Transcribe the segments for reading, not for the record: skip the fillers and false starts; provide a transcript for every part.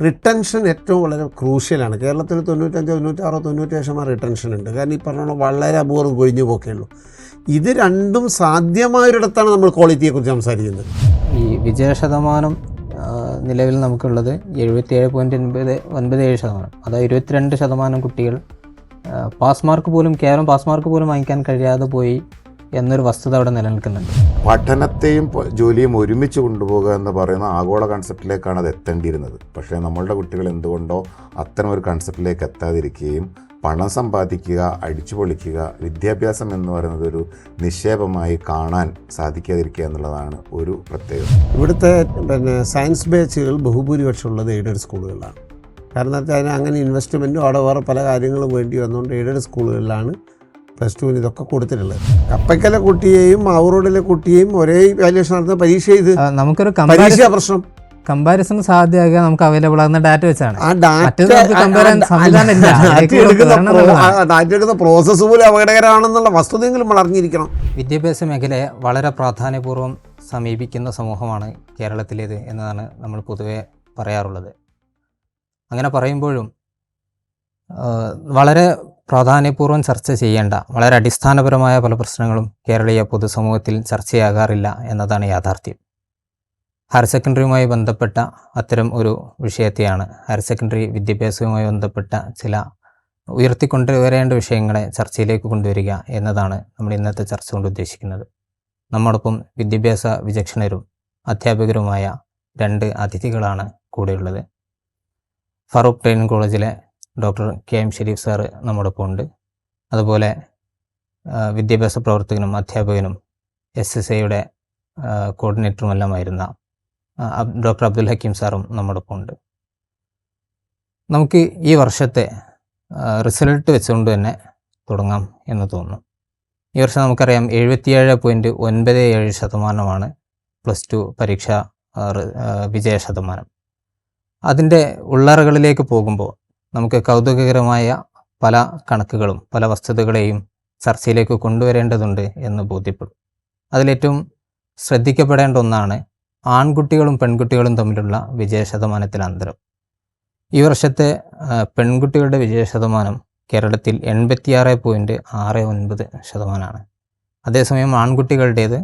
Retention ഏറ്റവും വളരെ ക്രൂഷ്യലാണ്. കേരളത്തിൽ 95-96-97% റിട്ടൻഷൻ ഉണ്ട്. കാരണം ഈ പറഞ്ഞ വളരെ അപൂർവം കൊഴിഞ്ഞു പോക്കേയുള്ളൂ. ഇത് രണ്ടും സാധ്യമായൊരിടത്താണ് നമ്മൾ ക്വാളിറ്റിയെക്കുറിച്ച് സംസാരിക്കുന്നത്. ഈ വിജയശതമാനം നിലവിൽ നമുക്കുള്ളത് 77.97%. അതായത് 22% കുട്ടികൾ പാസ് മാർക്ക് പോലും കേവലം പാസ് മാർക്ക് പോലും വാങ്ങിക്കാൻ കഴിയാതെ പോയി എന്നൊരു വസ്തുത അവിടെ നിലനിൽക്കുന്നുണ്ട്. പഠനത്തെയും ജോലിയും ഒരുമിച്ച് കൊണ്ടുപോകുക എന്ന് പറയുന്ന ആഗോള കൺസെപ്റ്റിലേക്കാണ് അത് എത്തേണ്ടിയിരുന്നത്. പക്ഷേ നമ്മളുടെ കുട്ടികൾ എന്തുകൊണ്ടോ അത്തരം ഒരു കൺസെപ്റ്റിലേക്ക് എത്താതിരിക്കുകയും പണം സമ്പാദിക്കുക, അടിച്ചു പൊളിക്കുക, വിദ്യാഭ്യാസം എന്ന് പറയുന്നത് ഒരു നിക്ഷേപമായി കാണാൻ സാധിക്കാതിരിക്കുക എന്നുള്ളതാണ് ഒരു പ്രത്യേകത. ഇവിടുത്തെ സയൻസ് ബാച്ചുകൾ ബഹുഭൂരിപക്ഷം ഉള്ളത് എയ്ഡഡ് സ്കൂളുകളിലാണ്. കാരണം വെച്ചാൽ അങ്ങനെ ഇൻവെസ്റ്റ്മെൻറ്റും അവിടെ വേറെ പല കാര്യങ്ങളും വേണ്ടി വന്നുകൊണ്ട് എയ്ഡഡ് സ്കൂളുകളിലാണ് +2 ഇതൊക്കെ കൊടുത്തിട്ടുള്ളത്. കപ്പയ്ക്കലെ കുട്ടിയെയും മാവൂറോഡിലെ കുട്ടിയെയും ഒരേ വാല്യുവേഷൻ നടത്തുന്ന പരീക്ഷ ചെയ്ത് നമുക്കൊരു പരീക്ഷ പ്രശ്നം കമ്പാരിസൺ സാധ്യമാകുക നമുക്ക് അവൈലബിൾ ആകുന്ന ഡാറ്റ വെച്ചാണ്. ആ ഡാറ്റ എടുക്കുന്ന പ്രോസസ്സ് പോലും അപകടകരമാണെന്നുള്ള വസ്തുതയെങ്കിലും നമ്മൾ അറിഞ്ഞിരിക്കണം. വിദ്യാഭ്യാസ മേഖലയെ വളരെ പ്രാധാന്യപൂർവ്വം സമീപിക്കുന്ന സമൂഹമാണ് കേരളത്തിലേത് എന്നതാണ് നമ്മൾ പൊതുവെ പറയാറുള്ളത്. അങ്ങനെ പറയുമ്പോഴും വളരെ പ്രാധാന്യപൂർവ്വം ചർച്ച ചെയ്യേണ്ട വളരെ അടിസ്ഥാനപരമായ പല പ്രശ്നങ്ങളും കേരളീയ പൊതുസമൂഹത്തിൽ ചർച്ചയാകാറില്ല എന്നതാണ് യാഥാർത്ഥ്യം. ഹയർ സെക്കൻഡറിയുമായി ബന്ധപ്പെട്ട അത്തരം ഒരു വിഷയത്തെയാണ്, ഹയർ സെക്കൻഡറി വിദ്യാഭ്യാസവുമായി ബന്ധപ്പെട്ട ചില ഉയർത്തിക്കൊണ്ടുവരേണ്ട വിഷയങ്ങളെ ചർച്ചയിലേക്ക് കൊണ്ടുവരിക എന്നതാണ് നമ്മൾ ഇന്നത്തെ ചർച്ച കൊണ്ട് ഉദ്ദേശിക്കുന്നത്. നമ്മോടൊപ്പം വിദ്യാഭ്യാസ വിചക്ഷണരും അധ്യാപകരുമായ 2 അതിഥികളാണ് കൂടെയുള്ളത്. ഫറൂഖ് ട്രെയിനിങ് കോളേജിലെ ഡോക്ടർ KM ഷെരീഫ് സാറ് നമ്മോടൊപ്പം ഉണ്ട്. അതുപോലെ വിദ്യാഭ്യാസ പ്രവർത്തകനും അധ്യാപകനും SSAയുടെ കോർഡിനേറ്ററുമെല്ലാമായിരുന്ന ഡോക്ടർ അബ്ദുൽ ഹക്കീം സാറും നമ്മോടൊപ്പം ഉണ്ട്. നമുക്ക് ഈ വർഷത്തെ റിസൾട്ട് വെച്ചുകൊണ്ട് തന്നെ തുടങ്ങാം എന്ന് തോന്നുന്നു. ഈ വർഷം നമുക്കറിയാം 77.97% +2 പരീക്ഷ വിജയശതമാനം. അതിൻ്റെ ഉള്ളറകളിലേക്ക് പോകുമ്പോൾ നമുക്ക് കൗതുകകരമായ പല കണക്കുകളും പല വസ്തുതകളെയും ചർച്ചയിലേക്ക് കൊണ്ടുവരേണ്ടതുണ്ട് എന്ന് ബോധ്യപ്പെടും. അതിലേറ്റവും ശ്രദ്ധിക്കപ്പെടേണ്ട ഒന്നാണ് ആൺകുട്ടികളും പെൺകുട്ടികളും തമ്മിലുള്ള വിജയശതമാനത്തിലെ അന്തരം. ഈ വർഷത്തെ പെൺകുട്ടികളുടെ വിജയശതമാനം കേരളത്തിൽ 86.69%. അതേസമയം ആൺകുട്ടികളുടേത്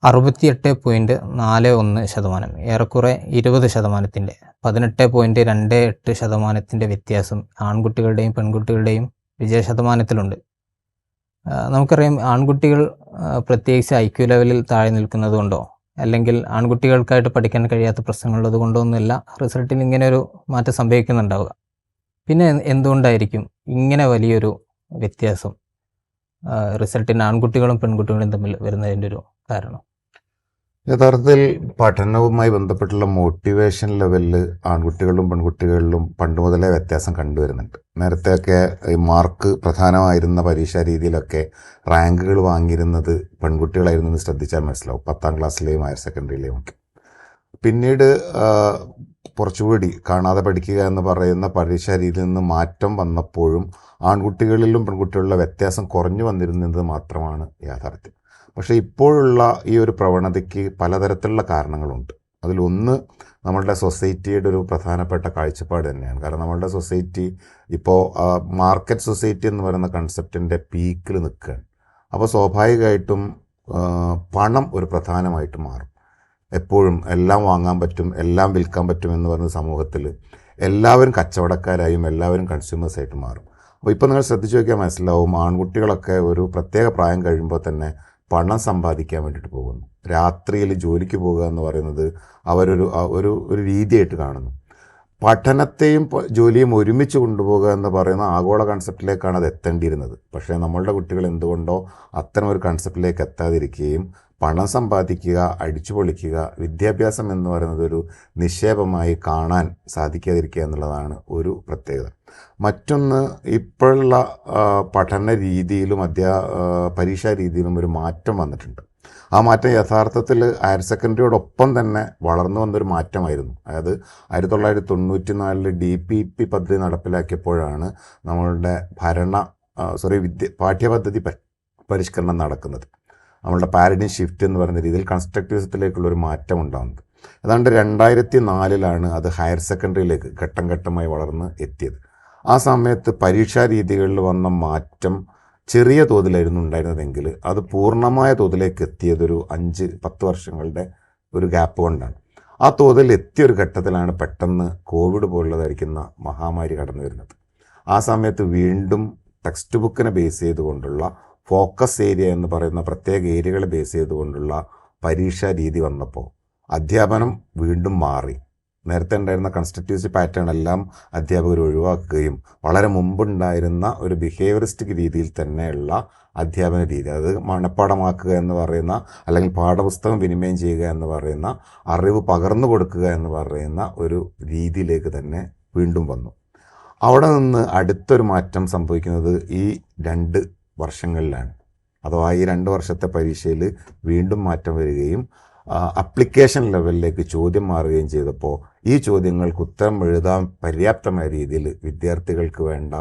68.41%. ഏറെക്കുറെ 20%, 18.28% വ്യത്യാസം ആൺകുട്ടികളുടെയും പെൺകുട്ടികളുടെയും വിജയശതമാനത്തിലുണ്ട്. നമുക്കറിയാം ആൺകുട്ടികൾ പ്രത്യേകിച്ച് IQ ലെവലിൽ താഴെ നിൽക്കുന്നത് കൊണ്ടോ അല്ലെങ്കിൽ ആൺകുട്ടികൾക്കായിട്ട് പഠിക്കാൻ കഴിയാത്ത പ്രശ്നങ്ങളുള്ളത് കൊണ്ടോ ഒന്നുമില്ല റിസൾട്ടിൽ ഇങ്ങനെ ഒരു മാറ്റം സംഭവിക്കുന്നുണ്ടാവുക. പിന്നെ എന്തുകൊണ്ടായിരിക്കും ഇങ്ങനെ വലിയൊരു വ്യത്യാസം റിസൾട്ടിന് ആൺകുട്ടികളും പെൺകുട്ടികളും തമ്മിൽ വരുന്നതിൻ്റെ ഒരു കാരണം? യഥാർത്ഥത്തിൽ പഠനവുമായി ബന്ധപ്പെട്ടുള്ള മോട്ടിവേഷൻ ലെവലിൽ ആൺകുട്ടികളിലും പെൺകുട്ടികളിലും പണ്ട് മുതലേ വ്യത്യാസം കണ്ടുവരുന്നുണ്ട്. നേരത്തെയൊക്കെ ഈ മാർക്ക് പ്രധാനമായിരുന്ന പരീക്ഷാ രീതിയിലൊക്കെ റാങ്കുകൾ വാങ്ങിയിരുന്നത് പെൺകുട്ടികളായിരുന്നു എന്ന് ശ്രദ്ധിച്ചാൽ മനസ്സിലാവും, 10ാം ക്ലാസ്സിലെയും ഹയർ സെക്കൻഡറിയിലെയും ഒക്കെ. പിന്നീട് കുറച്ചുകൂടി കാണാതെ പഠിക്കുക എന്ന് പറയുന്ന പരീക്ഷാ രീതിയിൽ നിന്ന് മാറ്റം വന്നപ്പോഴും ആൺകുട്ടികളിലും പെൺകുട്ടികളിലുള്ള വ്യത്യാസം കുറഞ്ഞു വന്നിരുന്നത് മാത്രമാണ് യാഥാർത്ഥ്യം. പക്ഷേ ഇപ്പോഴുള്ള ഈ ഒരു പ്രവണതയ്ക്ക് പലതരത്തിലുള്ള കാരണങ്ങളുണ്ട്. അതിലൊന്ന് നമ്മളുടെ സൊസൈറ്റിയുടെ ഒരു പ്രധാനപ്പെട്ട കാഴ്ചപ്പാട് തന്നെയാണ്. കാരണം നമ്മളുടെ സൊസൈറ്റി ഇപ്പോൾ മാർക്കറ്റ് സൊസൈറ്റി എന്ന് പറയുന്ന കൺസെപ്റ്റിൻ്റെ പീക്കിൽ നിൽക്കുകയാണ്. അപ്പോൾ സ്വാഭാവികമായിട്ടും പണം ഒരു പ്രധാനമായിട്ട് മാറും. എപ്പോഴും എല്ലാം വാങ്ങാൻ പറ്റും, എല്ലാം വിൽക്കാൻ പറ്റും എന്ന് പറയുന്ന സമൂഹത്തിൽ എല്ലാവരും കച്ചവടക്കാരായും എല്ലാവരും കൺസ്യൂമേഴ്സായിട്ട് മാറും. അപ്പോൾ ഇപ്പോൾ നിങ്ങൾ ശ്രദ്ധിച്ച് നോക്കിയാൽ മനസ്സിലാവും, ആൺകുട്ടികളൊക്കെ ഒരു പ്രത്യേക പ്രായം കഴിയുമ്പോൾ തന്നെ പണം സമ്പാദിക്കാൻ വേണ്ടിയിട്ട് പോകുന്നു. രാത്രിയിൽ ജോലിക്ക് പോകുക എന്ന് പറയുന്നത് അവരൊരു ഒരു രീതിയായിട്ട് കാണുന്നു. പഠനത്തെയും ജോലിയും ഒരുമിച്ച് കൊണ്ടുപോകുക എന്ന് പറയുന്ന ആഗോള കൺസെപ്റ്റിലേക്കാണ് അത് എത്തേണ്ടിയിരുന്നത്. പക്ഷേ നമ്മളുടെ കുട്ടികൾ എന്തുകൊണ്ടോ അത്തരം ഒരു കൺസെപ്റ്റിലേക്ക് എത്താതിരിക്കുകയും പണം സമ്പാദിക്കുക, അടിച്ചു പൊളിക്കുക, വിദ്യാഭ്യാസം എന്ന് പറയുന്നത് ഒരു നിക്ഷേപമായി കാണാൻ സാധിക്കാതിരിക്കുക എന്നുള്ളതാണ് ഒരു പ്രത്യേകത. മറ്റൊന്ന്, ഇപ്പോഴുള്ള പഠന രീതിയിലും പരീക്ഷാ രീതിയിലും ഒരു മാറ്റം വന്നിട്ടുണ്ട്. ആ മാറ്റം യഥാർത്ഥത്തിൽ ഹയർ സെക്കൻഡറിയോടൊപ്പം തന്നെ വളർന്നു വന്നൊരു മാറ്റമായിരുന്നു. അതായത് 1994 DPP പദ്ധതി നടപ്പിലാക്കിയപ്പോഴാണ് നമ്മളുടെ പാഠ്യപദ്ധതി പരിഷ്കരണം നടക്കുന്നത്. നമ്മളുടെ പാരഡിം ഷിഫ്റ്റ് എന്ന് പറയുന്ന രീതിയിൽ കൺസ്ട്രക്റ്റിവിസത്തിലേക്കുള്ളൊരു മാറ്റം ഉണ്ടാകുന്നത്. ഏതാണ്ട് 2004 അത് ഹയർ സെക്കൻഡറിയിലേക്ക് ഘട്ടം ഘട്ടമായി വളർന്ന് എത്തിയത്. ആ സമയത്ത് പരീക്ഷാ രീതികളിൽ വന്ന മാറ്റം ചെറിയ തോതിലായിരുന്നു ഉണ്ടായിരുന്നതെങ്കിൽ അത് പൂർണ്ണമായ തോതിലേക്ക് എത്തിയതൊരു 5-10 വർഷങ്ങളുടെ ഒരു ഗ്യാപ്പ് കൊണ്ടാണ്. ആ തോതിൽ എത്തിയൊരു ഘട്ടത്തിലാണ് പെട്ടെന്ന് കോവിഡ് പോലുള്ളതായിരിക്കുന്ന മഹാമാരി കടന്നു വരുന്നത്. ആ സമയത്ത് വീണ്ടും ടെക്സ്റ്റ് ബുക്കിനെ ബേസ് ചെയ്തുകൊണ്ടുള്ള ഫോക്കസ് ഏരിയ എന്ന് പറയുന്ന പ്രത്യേക ഏരിയകളെ ബേസ് ചെയ്തുകൊണ്ടുള്ള പരീക്ഷാ രീതി വന്നപ്പോൾ അധ്യാപനം വീണ്ടും മാറി. നേരത്തെ ഉണ്ടായിരുന്ന കൺസ്റ്റിറ്റ്യൂസി പാറ്റേൺ എല്ലാം അധ്യാപകർ ഒഴിവാക്കുകയും വളരെ മുമ്പുണ്ടായിരുന്ന ഒരു ബിഹേവിയറിസ്റ്റിക് രീതിയിൽ തന്നെയുള്ള അധ്യാപന രീതി, അത് മനഃപ്പാടമാക്കുക എന്ന് പറയുന്ന അല്ലെങ്കിൽ പാഠപുസ്തകം വിനിമയം ചെയ്യുക എന്ന് പറയുന്ന അറിവ് പകർന്നു കൊടുക്കുക എന്ന് പറയുന്ന ഒരു രീതിയിലേക്ക് തന്നെ വീണ്ടും വന്നു. അവിടെ നിന്ന് അടുത്തൊരു മാറ്റം സംഭവിക്കുന്നത് ഈ 2 വർഷങ്ങളിലാണ്. അഥവാ ഈ 2 വർഷത്തെ പരീക്ഷയിൽ വീണ്ടും മാറ്റം വരികയും അപ്ലിക്കേഷൻ ലെവലിലേക്ക് ചോദ്യം മാറുകയും ചെയ്തപ്പോൾ ഈ ചോദ്യങ്ങൾക്ക് ഉത്തരം എഴുതാൻ പര്യാപ്തമായ രീതിയിൽ വിദ്യാർത്ഥികൾക്ക് വേണ്ട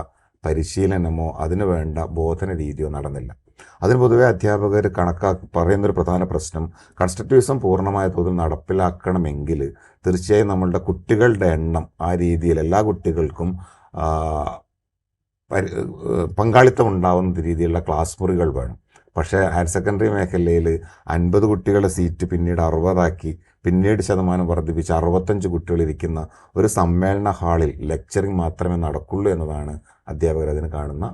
പരിശീലനമോ അതിനു വേണ്ട ബോധന രീതിയോ നടന്നില്ല. അതിന് പൊതുവെ അധ്യാപകർ പറയുന്നൊരു പ്രധാന പ്രശ്നം, കൺസ്റ്റിറ്റ്യൂഷൻ പൂർണ്ണമായ തോതിൽ നടപ്പിലാക്കണമെങ്കിൽ തീർച്ചയായും നമ്മളുടെ കുട്ടികളുടെ എണ്ണം ആ രീതിയിൽ എല്ലാ കുട്ടികൾക്കും പങ്കാളിത്തം ഉണ്ടാവുന്ന രീതിയിലുള്ള ക്ലാസ് മുറികൾ വേണം. പക്ഷേ ഹയർ സെക്കൻഡറി മേഖലയിൽ 50 കുട്ടികളുടെ സീറ്റ് പിന്നീട് 60 പിന്നീട് ശതമാനം വർദ്ധിപ്പിച്ച് 65 കുട്ടികളിരിക്കുന്ന ഒരു സമ്മേളന ഹാളിൽ ലെക്ചറിങ് മാത്രമേ നടക്കുള്ളൂ എന്നതാണ് അധ്യാപകർ അതിന് കാണുന്ന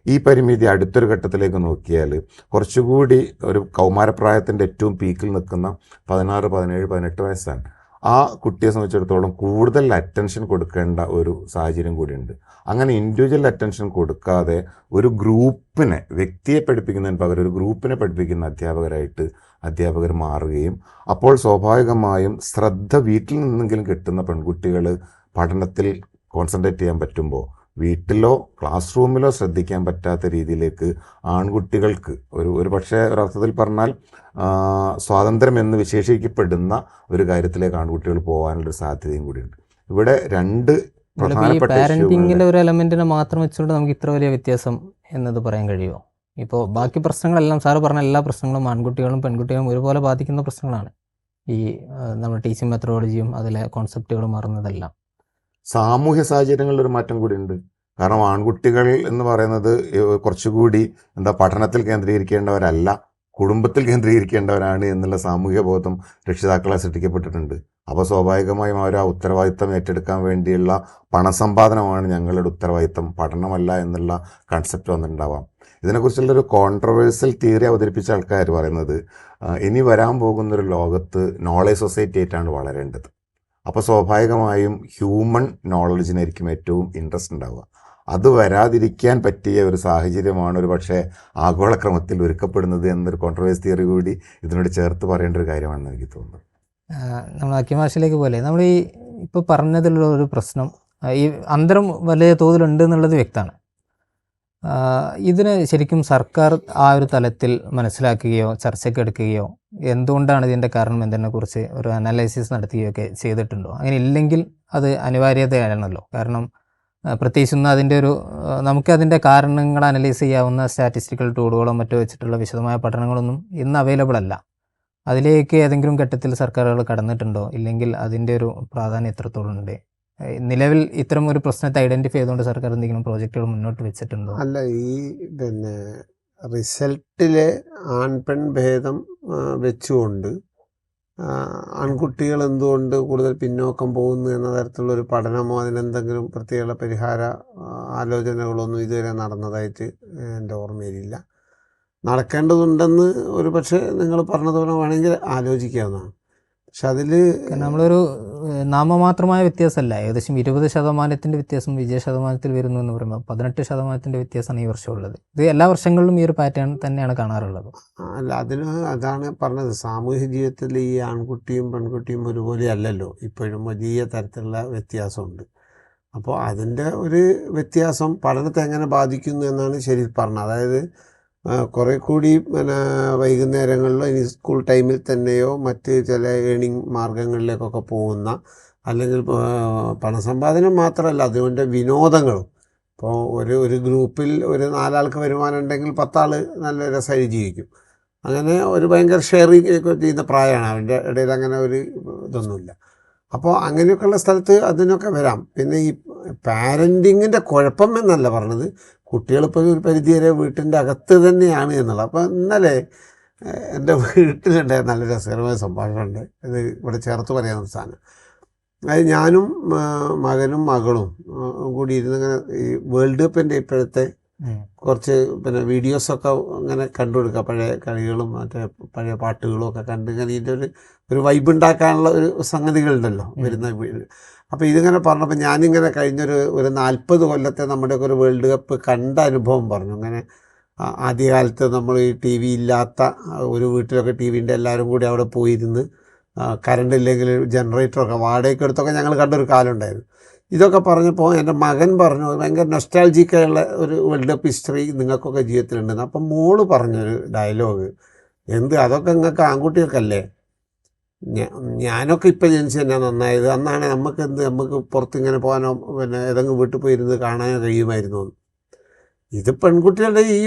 ഈ പരിമിതി. അടുത്തൊരു ഘട്ടത്തിലേക്ക് നോക്കിയാൽ കുറച്ചുകൂടി ഒരു കൗമാരപ്രായത്തിൻ്റെ ഏറ്റവും പീക്കിൽ നിൽക്കുന്ന 16, 17, 18 വയസ്സാണ്. ആ കുട്ടിയെ സംബന്ധിച്ചിടത്തോളം കൂടുതൽ അറ്റൻഷൻ കൊടുക്കേണ്ട ഒരു സാഹചര്യം കൂടിയുണ്ട്. അങ്ങനെ ഇൻഡിവിജ്വൽ അറ്റൻഷൻ കൊടുക്കാതെ ഒരു ഗ്രൂപ്പിനെ, വ്യക്തിയെ പഠിപ്പിക്കുന്നതിന് പകരം ഒരു ഗ്രൂപ്പിനെ പഠിപ്പിക്കുന്ന അധ്യാപകർ മാറുകയും അപ്പോൾ സ്വാഭാവികമായും ശ്രദ്ധ വീട്ടിൽ നിന്നെങ്കിലും കിട്ടുന്ന പെൺകുട്ടികൾ പഠനത്തിൽ കോൺസെൻട്രേറ്റ് ചെയ്യാൻ പറ്റുമ്പോൾ വീട്ടിലോ ക്ലാസ് റൂമിലോ ശ്രദ്ധിക്കാൻ പറ്റാത്ത രീതിയിലേക്ക് ആൺകുട്ടികൾക്ക് ഒരു പക്ഷേ ഒരർത്ഥത്തിൽ പറഞ്ഞാൽ സ്വാതന്ത്ര്യം എന്ന് വിശേഷിക്കപ്പെടുന്ന ഒരു കാര്യത്തിലേക്ക് ആൺകുട്ടികൾ പോകാനുള്ളൊരു സാധ്യതയും കൂടിയുണ്ട്. ഇവിടെ 2 പ്രധാനപ്പെട്ട പാരന്റിങ്ങിലെ ഒരു എലമെന്റിനെ മാത്രം വെച്ചുകൊണ്ട് നമുക്ക് ഇത്ര വലിയ വ്യത്യാസം എന്നത് പറയാൻ കഴിയുമോ? ഇപ്പോൾ ബാക്കി പ്രശ്നങ്ങളെല്ലാം സാറ് പറഞ്ഞ എല്ലാ പ്രശ്നങ്ങളും ആൺകുട്ടികളും പെൺകുട്ടികളും ഒരുപോലെ ബാധിക്കുന്ന പ്രശ്നങ്ങളാണ്. ഈ നമ്മുടെ ടീച്ചിങ് മെത്തഡോളജിയും അതിലെ കോൺസെപ്റ്റുകളും മാറുന്നതെല്ലാം സാമൂഹ്യ സാഹചര്യങ്ങളിലൊരു മാറ്റം കൂടിയുണ്ട്. കാരണം ആൺകുട്ടികൾ എന്ന് പറയുന്നത് കുറച്ചുകൂടി പഠനത്തിൽ കേന്ദ്രീകരിക്കേണ്ടവരല്ല, കുടുംബത്തിൽ കേന്ദ്രീകരിക്കേണ്ടവരാണ് എന്നുള്ള സാമൂഹ്യ ബോധം രക്ഷിതാക്കളെ സൃഷ്ടിക്കപ്പെട്ടിട്ടുണ്ട്. അപ്പോൾ സ്വാഭാവികമായും അവർ ആ ഉത്തരവാദിത്തം ഏറ്റെടുക്കാൻ വേണ്ടിയുള്ള പണസമ്പാദനമാണ് ഞങ്ങളുടെ ഉത്തരവാദിത്തം, പഠനമല്ല എന്നുള്ള കൺസെപ്റ്റ് വന്നിട്ടുണ്ടാവാം. ഇതിനെക്കുറിച്ചുള്ളൊരു കോൺട്രവേഴ്സ്യൽ തിയറി അവതരിപ്പിച്ച ആൾക്കാർ പറയുന്നത് ഇനി വരാൻ പോകുന്നൊരു ലോകത്ത് നോളേജ് സൊസൈറ്റി ആയിട്ടാണ് വളരേണ്ടത്. അപ്പോൾ സ്വാഭാവികമായും ഹ്യൂമൻ നോളജിനായിരിക്കും ഏറ്റവും ഇൻട്രസ്റ്റ് ഉണ്ടാവുക. അത് വരാതിരിക്കാൻ പറ്റിയ ഒരു സാഹചര്യമാണ് ഒരു പക്ഷേ ആഗോളക്രമത്തിൽ ഒരുക്കപ്പെടുന്നത് എന്നൊരു കോൺട്രവേഴ്സ് തിയറി കൂടി ഇതിനോട് ചേർത്ത് പറയേണ്ട ഒരു കാര്യമാണെന്ന് എനിക്ക് തോന്നുന്നു. നമ്മൾ അക്കിമാഷിലേക്ക് പോലെ നമ്മൾ ഈ ഇപ്പോൾ പറഞ്ഞതിലുള്ള ഒരു പ്രശ്നം, ഈ അന്തരം വലിയ തോതിലുണ്ട് എന്നുള്ളത് വ്യക്തമാണ്. ഇതിന് ശരിക്കും സർക്കാർ ആ ഒരു തലത്തിൽ മനസ്സിലാക്കുകയോ ചർച്ചയ്ക്ക് എടുക്കുകയോ എന്തുകൊണ്ടാണ് ഇതിൻ്റെ കാരണം എന്നതിനെക്കുറിച്ച് ഒരു അനാലിസിസ് നടത്തുകയൊക്കെ ചെയ്തിട്ടുണ്ടോ? അങ്ങനെ ഇല്ലെങ്കിൽ അത് അനിവാര്യതയാണല്ലോ. കാരണം പ്രത്യേകിച്ചൊന്നും അതിൻ്റെ ഒരു നമുക്കതിൻ്റെ കാരണങ്ങൾ അനലൈസ് ചെയ്യാവുന്ന സ്റ്റാറ്റിസ്റ്റിക്കൽ ടൂളുകളോ മറ്റോ വെച്ചിട്ടുള്ള വിശദമായ പഠനങ്ങളൊന്നും ഇന്ന് അവൈലബിൾ അല്ല. അതിലേക്ക് ഏതെങ്കിലും ഘട്ടത്തിൽ സർക്കാരുകൾ കടന്നിട്ടുണ്ടോ? ഇല്ലെങ്കിൽ അതിൻ്റെ ഒരു പ്രാധാന്യം എത്രത്തോളം ഉണ്ട്? നിലവിൽ ഇത്തരം ഒരു പ്രശ്നത്തെ ഐഡൻറ്റിഫൈ ചെയ്തുകൊണ്ട് സർക്കാർ എന്തെങ്കിലും പ്രോജക്റ്റുകൾ മുന്നോട്ട് വെച്ചിട്ടുണ്ടോ? അല്ല, ഈ റിസൾട്ടിലെ ആൺപെൺ ഭേദം വെച്ചുകൊണ്ട് ആൺകുട്ടികൾ എന്തുകൊണ്ട് കൂടുതൽ പിന്നോക്കം പോകുന്നു എന്ന തരത്തിലുള്ളൊരു പഠനമോ അതിനെന്തെങ്കിലും പ്രത്യേക പരിഹാര ആലോചനകളൊന്നും ഇതുവരെ നടന്നതായിട്ട് എൻ്റെ ഓർമ്മയിലില്ല. നടക്കേണ്ടതുണ്ടെന്ന് ഒരു പക്ഷേ നിങ്ങൾ പറഞ്ഞതുപോലെ വേണമെങ്കിൽ ആലോചിക്കാവുന്നതാണ്. പക്ഷെ അതിൽ നമ്മളൊരു നാമമാത്രമായ വ്യത്യാസമല്ല, ഏകദേശം 20% വ്യത്യാസം വിജയ ശതമാനത്തിൽ വരുന്നു എന്ന് പറയുമ്പോൾ 18% വ്യത്യാസമാണ് ഈ വർഷമുള്ളത്. ഇത് എല്ലാ വർഷങ്ങളിലും ഈ ഒരു പാറ്റേൺ തന്നെയാണ് കാണാറുള്ളത്. അല്ല, അതാണ് പറഞ്ഞത്, സാമൂഹ്യ ജീവിതത്തിൽ ഈ ആൺകുട്ടിയും പെൺകുട്ടിയും ഒരുപോലെ അല്ലല്ലോ, ഇപ്പോഴും വലിയ തരത്തിലുള്ള വ്യത്യാസമുണ്ട്. അപ്പോൾ അതിൻ്റെ ഒരു വ്യത്യാസം പഠനത്തെ എങ്ങനെ ബാധിക്കുന്നു എന്നാണ് ശരി പറഞ്ഞത്. അതായത് കുറേ കൂടി വൈകുന്നേരങ്ങളിലോ ഇനി സ്കൂൾ ടൈമിൽ തന്നെയോ മറ്റ് ചില ഏണിംഗ് മാർഗങ്ങളിലേക്കൊക്കെ പോകുന്ന, അല്ലെങ്കിൽ പണസമ്പാദനം മാത്രമല്ല അതുകൊണ്ട് വിനോദങ്ങളും. ഇപ്പോൾ ഒരു ഗ്രൂപ്പിൽ ഒരു 4 ആൾക്ക് വരുമാനം ഉണ്ടെങ്കിൽ 10 ആൾ നല്ല രസമായി ജീവിക്കും. അങ്ങനെ ഒരു ഭയങ്കര ഷെയറിങ് ഒക്കെ ചെയ്യുന്ന പ്രായമാണ്, അവൻ്റെ ഇടയിൽ അങ്ങനെ ഒരു ഇതൊന്നുമില്ല. അപ്പോൾ അങ്ങനെയൊക്കെയുള്ള സ്ഥലത്ത് അതിനൊക്കെ വരാം. പിന്നെ ഈ പാരൻറ്റിങ്ങിൻ്റെ കുഴപ്പം എന്നല്ല പറഞ്ഞത്, കുട്ടികളിപ്പോൾ ഒരു പരിധിവരെ വീട്ടിൻ്റെ അകത്ത് തന്നെയാണ് എന്നുള്ളത്. അപ്പോൾ ഇന്നലെ എൻ്റെ വീട്ടിലുണ്ടായ നല്ല രസകരമായ സംഭാഷണമുണ്ട്. ഇത് ഇവിടെ ചേർത്ത് പറയാവുന്ന സാധനം. അതായത് ഞാനും മകനും മകളും കൂടി ഇരുന്നിങ്ങനെ ഈ വേൾഡ് കപ്പിൻ്റെ ഇപ്പോഴത്തെ കുറച്ച് പിന്നെ വീഡിയോസൊക്കെ ഇങ്ങനെ കണ്ടുകൊടുക്കുക, പഴയ കളികളും മറ്റേ പഴയ പാട്ടുകളും ഒക്കെ കണ്ട് ഇങ്ങനെ ഇതിൻ്റെ ഒരു വൈബ് ഉണ്ടാക്കാനുള്ള ഒരു സംഗതികളുണ്ടല്ലോ വരുന്ന. അപ്പോൾ ഇതിങ്ങനെ പറഞ്ഞപ്പോൾ ഞാനിങ്ങനെ കഴിഞ്ഞൊരു 40 കൊല്ലത്തെ നമ്മുടെയൊക്കെ ഒരു വേൾഡ് കപ്പ് കണ്ട അനുഭവം പറഞ്ഞു. അങ്ങനെ ആദ്യകാലത്ത് നമ്മൾ ഈ ടി വി ഇല്ലാത്ത ഒരു വീട്ടിലൊക്കെ ടി വിൻ്റെ എല്ലാവരും കൂടി അവിടെ പോയിരുന്ന് കറണ്ട് ഇല്ലെങ്കിൽ ജനറേറ്ററൊക്കെ വാടകയ്ക്ക് എടുത്തൊക്കെ ഞങ്ങൾ കണ്ടൊരു കാലം ഉണ്ടായിരുന്നു. ഇതൊക്കെ പറഞ്ഞപ്പോൾ എൻ്റെ മകൻ പറഞ്ഞു ഭയങ്കര നൊസ്റ്റാൾജിക്കായുള്ള ഒരു വേൾഡ് കപ്പ് ഹിസ്റ്ററി നിങ്ങൾക്കൊക്കെ ജീവിതത്തിലുണ്ടെന്ന്. അപ്പം മോള് പറഞ്ഞൊരു ഡയലോഗ്, അതൊക്കെ നിങ്ങൾക്ക് ആൺകുട്ടികൾക്കല്ലേ, ഞാനൊക്കെ ഇപ്പം ജനിച്ച് തന്നെ നന്നായത്, അന്നാണ് നമുക്ക് പുറത്തിങ്ങനെ പോകാനോ പിന്നെ ഏതെങ്കിലും വീട്ടിൽ പോയിരുന്ന് കാണാനോ കഴിയുമായിരുന്നു. ഇത് പെൺകുട്ടികളുടെ ഈ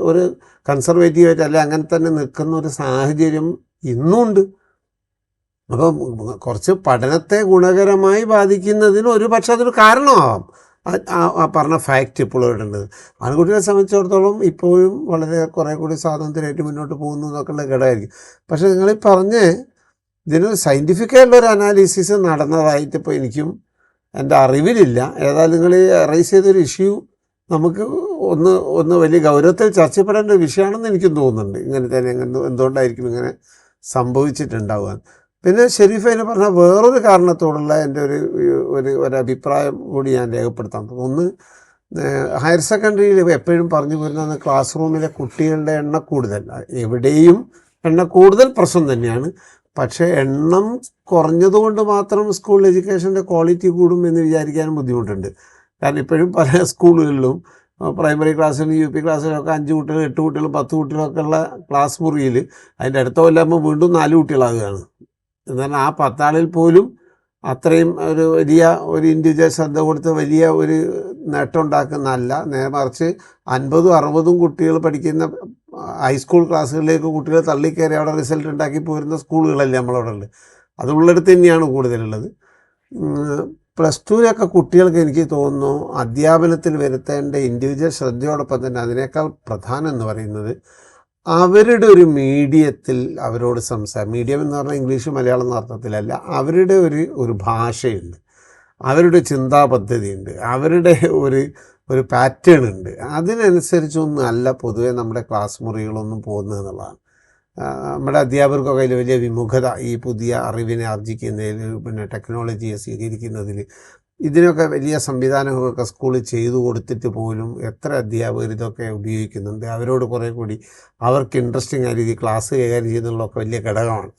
ഒരു കൺസർവേറ്റീവായിട്ട് അല്ലെ അങ്ങനെ തന്നെ നിൽക്കുന്ന ഒരു സാഹചര്യം ഇന്നുമുണ്ട്. അപ്പം കുറച്ച് പഠനത്തെ ഗുണകരമായി ബാധിക്കുന്നതിന് ഒരു പക്ഷേ അതൊരു കാരണമാവാം. ആ പറഞ്ഞ ഫാക്റ്റ് ഇപ്പോഴും ഇടേണ്ടത്. ആൺകുട്ടികളെ സംബന്ധിച്ചിടത്തോളം ഇപ്പോഴും വളരെ കുറേ കൂടി സ്വാതന്ത്ര്യമായിട്ട് മുന്നോട്ട് പോകുന്നു എന്നൊക്കെയുള്ള ഘടകമായിരിക്കും. പക്ഷേ നിങ്ങൾ പറഞ്ഞ് ഇതിനൊരു സയൻറ്റിഫിക്കായിട്ടുള്ളൊരു അനാലിസിസ് നടന്നതായിട്ട് ഇപ്പോൾ എനിക്കും എൻ്റെ അറിവിലില്ല. ഏതായാലും നിങ്ങൾ റൈസ് ചെയ്തൊരു ഇഷ്യൂ നമുക്ക് ഒന്ന് വലിയ ഗൗരവത്തിൽ ചർച്ചപ്പെടേണ്ട ഒരു വിഷയമാണെന്ന് എനിക്കും തോന്നുന്നുണ്ട്. ഇങ്ങനെ തന്നെ എന്തുകൊണ്ടായിരിക്കും ഇങ്ങനെ സംഭവിച്ചിട്ടുണ്ടാവുക. പിന്നെ ഷെരീഫിനെ പറഞ്ഞ വേറൊരു കാരണത്തോടുള്ള എൻ്റെ ഒരു അഭിപ്രായം കൂടി ഞാൻ രേഖപ്പെടുത്താൻ തോന്നുന്നു. ഒന്ന്, ഹയർ സെക്കൻഡറിയിൽ എപ്പോഴും പറഞ്ഞു വരുന്നത് ക്ലാസ് റൂമിലെ കുട്ടികളുടെ എണ്ണം കൂടുതൽ, എവിടെയും എണ്ണം കൂടുതൽ പ്രശ്നം തന്നെയാണ്. പക്ഷേ എണ്ണം കുറഞ്ഞതുകൊണ്ട് മാത്രം സ്കൂൾ എഡ്യൂക്കേഷൻ്റെ ക്വാളിറ്റി കൂടും എന്ന് വിചാരിക്കാനും ബുദ്ധിമുട്ടുണ്ട്. കാരണം ഇപ്പോഴും പല സ്കൂളുകളിലും പ്രൈമറി ക്ലാസ്സിലും UP ക്ലാസ്സിലൊക്കെ 5 കുട്ടികൾ 8 കുട്ടികൾ 10 കുട്ടികളൊക്കെ ഉള്ള ക്ലാസ് മുറിയിൽ അതിൻ്റെ അടുത്ത കൊല്ലാകുമ്പോൾ വീണ്ടും 4 കുട്ടികളാകുകയാണ്. എന്നാൽ ആ 10 ആളിൽ പോലും അത്രയും വലിയ ഇൻഡിവിജ്വൽ ശ്രദ്ധ കൊടുത്ത് വലിയ ഒരു നേട്ടം ഉണ്ടാക്കുന്നതല്ല. നേരെ മറിച്ച് 50-60 കുട്ടികൾ പഠിക്കുന്ന ഹൈസ്കൂൾ ക്ലാസ്സുകളിലേക്ക് കുട്ടികൾ തള്ളിക്കയറി അവിടെ റിസൾട്ട് ഉണ്ടാക്കി പോരുന്ന സ്കൂളുകളല്ലേ നമ്മളവിടെ ഉള്ളത്. അതുള്ളിടത്ത് തന്നെയാണ് കൂടുതലുള്ളത്. +2 കുട്ടികൾക്ക് എനിക്ക് തോന്നുന്നു അധ്യാപനത്തിൽ വരുത്തേണ്ട ഇൻഡിവിജ്വൽ ശ്രദ്ധയോടൊപ്പം തന്നെ അതിനേക്കാൾ പ്രധാനം എന്ന് പറയുന്നത് അവരുടെ ഒരു മീഡിയത്തിൽ അവരോട് മീഡിയം എന്ന് പറഞ്ഞാൽ ഇംഗ്ലീഷ് മലയാളം എന്ന അർത്ഥത്തിലല്ല, അവരുടെ ഒരു ഭാഷയുണ്ട്, അവരുടെ ചിന്താ പദ്ധതിയുണ്ട്, അവരുടെ ഒരു പാറ്റേൺ ഉണ്ട്. അതിനനുസരിച്ചൊന്നും അല്ല പൊതുവെ നമ്മുടെ ക്ലാസ് മുറികളൊന്നും പോകുന്നത് എന്നുള്ളതാണ്. നമ്മുടെ അധ്യാപകർക്കൊക്കെ അതിൽ വലിയ വിമുഖത ഈ പുതിയ അറിവിനെ ആർജിക്കുന്നതിൽ, പിന്നെ ടെക്നോളജിയെ സ്വീകരിക്കുന്നതിൽ, ഇതിനൊക്കെ വലിയ സംവിധാനങ്ങളൊക്കെ സ്കൂളിൽ ചെയ്തു കൊടുത്തിട്ട് പോലും എത്ര അധ്യാപകർ ഇതൊക്കെ ഉപയോഗിക്കുന്നുണ്ട്. അവരോട് കുറേ കൂടി അവർക്ക് ഇൻട്രസ്റ്റിംഗ് ആയ രീതിയിൽ ക്ലാസ് കൈകാര്യം ചെയ്യുന്നതൊക്കെ വലിയ ഘടകമാണ്.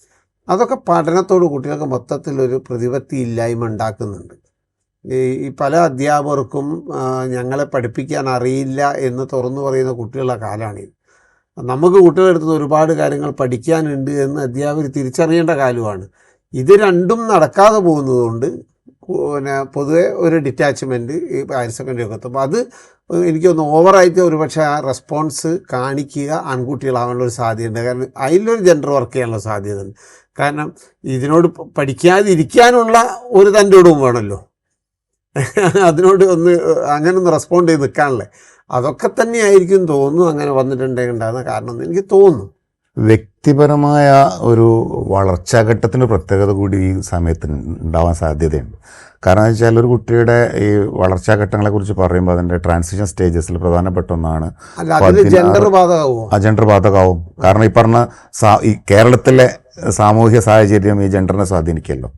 അതൊക്കെ പഠനത്തോട് കുട്ടികൾക്ക് മൊത്തത്തിലൊരു പ്രതിപത്തി ഇല്ലായ്മ ഉണ്ടാക്കുന്നുണ്ട്. ഈ പല അധ്യാപകർക്കും ഞങ്ങളെ പഠിപ്പിക്കാൻ അറിയില്ല എന്ന് തുറന്നു പറയുന്ന കുട്ടികളുടെ കാലമാണിത്. നമുക്ക് കുട്ടികളെടുത്ത് ഒരുപാട് കാര്യങ്ങൾ പഠിക്കാനുണ്ട് എന്ന് അധ്യാപകർ തിരിച്ചറിയേണ്ട കാലമാണ്. ഇത് രണ്ടും നടക്കാതെ പോകുന്നതുകൊണ്ട് പിന്നെ പൊതുവെ ഒരു ഡിറ്റാച്ച്മെൻറ്റ് ഈ ഹയർ സെക്കൻഡറി ഒക്കെ എത്തുമ്പോൾ അത് എനിക്കൊന്ന് ഓവറായിട്ട് ഒരു പക്ഷേ ആ റെസ്പോൺസ് കാണിക്കുക ആൺകുട്ടികളാവാനുള്ള ഒരു സാധ്യതയുണ്ട്. കാരണം അതിലൊരു ജെൻഡർ വർക്ക് ചെയ്യാനുള്ള സാധ്യതയുണ്ട്. കാരണം ഇതിനോട് പഠിക്കാതിരിക്കാനുള്ള ഒരു തൻ്റെ ഇടവും വേണമല്ലോ, അതിനോട് അങ്ങനെ ഒന്ന് റെസ്പോണ്ട് ചെയ്ത് നിൽക്കാനുള്ള അതൊക്കെ തന്നെയായിരിക്കും തോന്നുന്നു അങ്ങനെ വന്നിട്ടുണ്ടാകുന്ന കാരണം എന്ന് എനിക്ക് തോന്നുന്നു. വ്യക്തിപരമായ ഒരു വളർച്ചാഘട്ടത്തിൻ്റെ പ്രത്യേകത കൂടി ഈ സമയത്ത് ഉണ്ടാവാൻ സാധ്യതയുണ്ട്. കാരണം എന്ന് വെച്ചാൽ ഒരു കുട്ടിയുടെ ഈ വളർച്ചാഘട്ടങ്ങളെക്കുറിച്ച് പറയുമ്പോൾ അതിൻ്റെ ട്രാൻസിഷൻ സ്റ്റേജസിൽ പ്രധാനപ്പെട്ട ഒന്നാണ് ജെൻഡർ ബാധകമാവും. കാരണം ഈ പറഞ്ഞ ഈ കേരളത്തിലെ സാമൂഹ്യ സാഹചര്യം ഈ ജെൻഡറിനെ സ്വാധീനിക്കുമല്ലോ.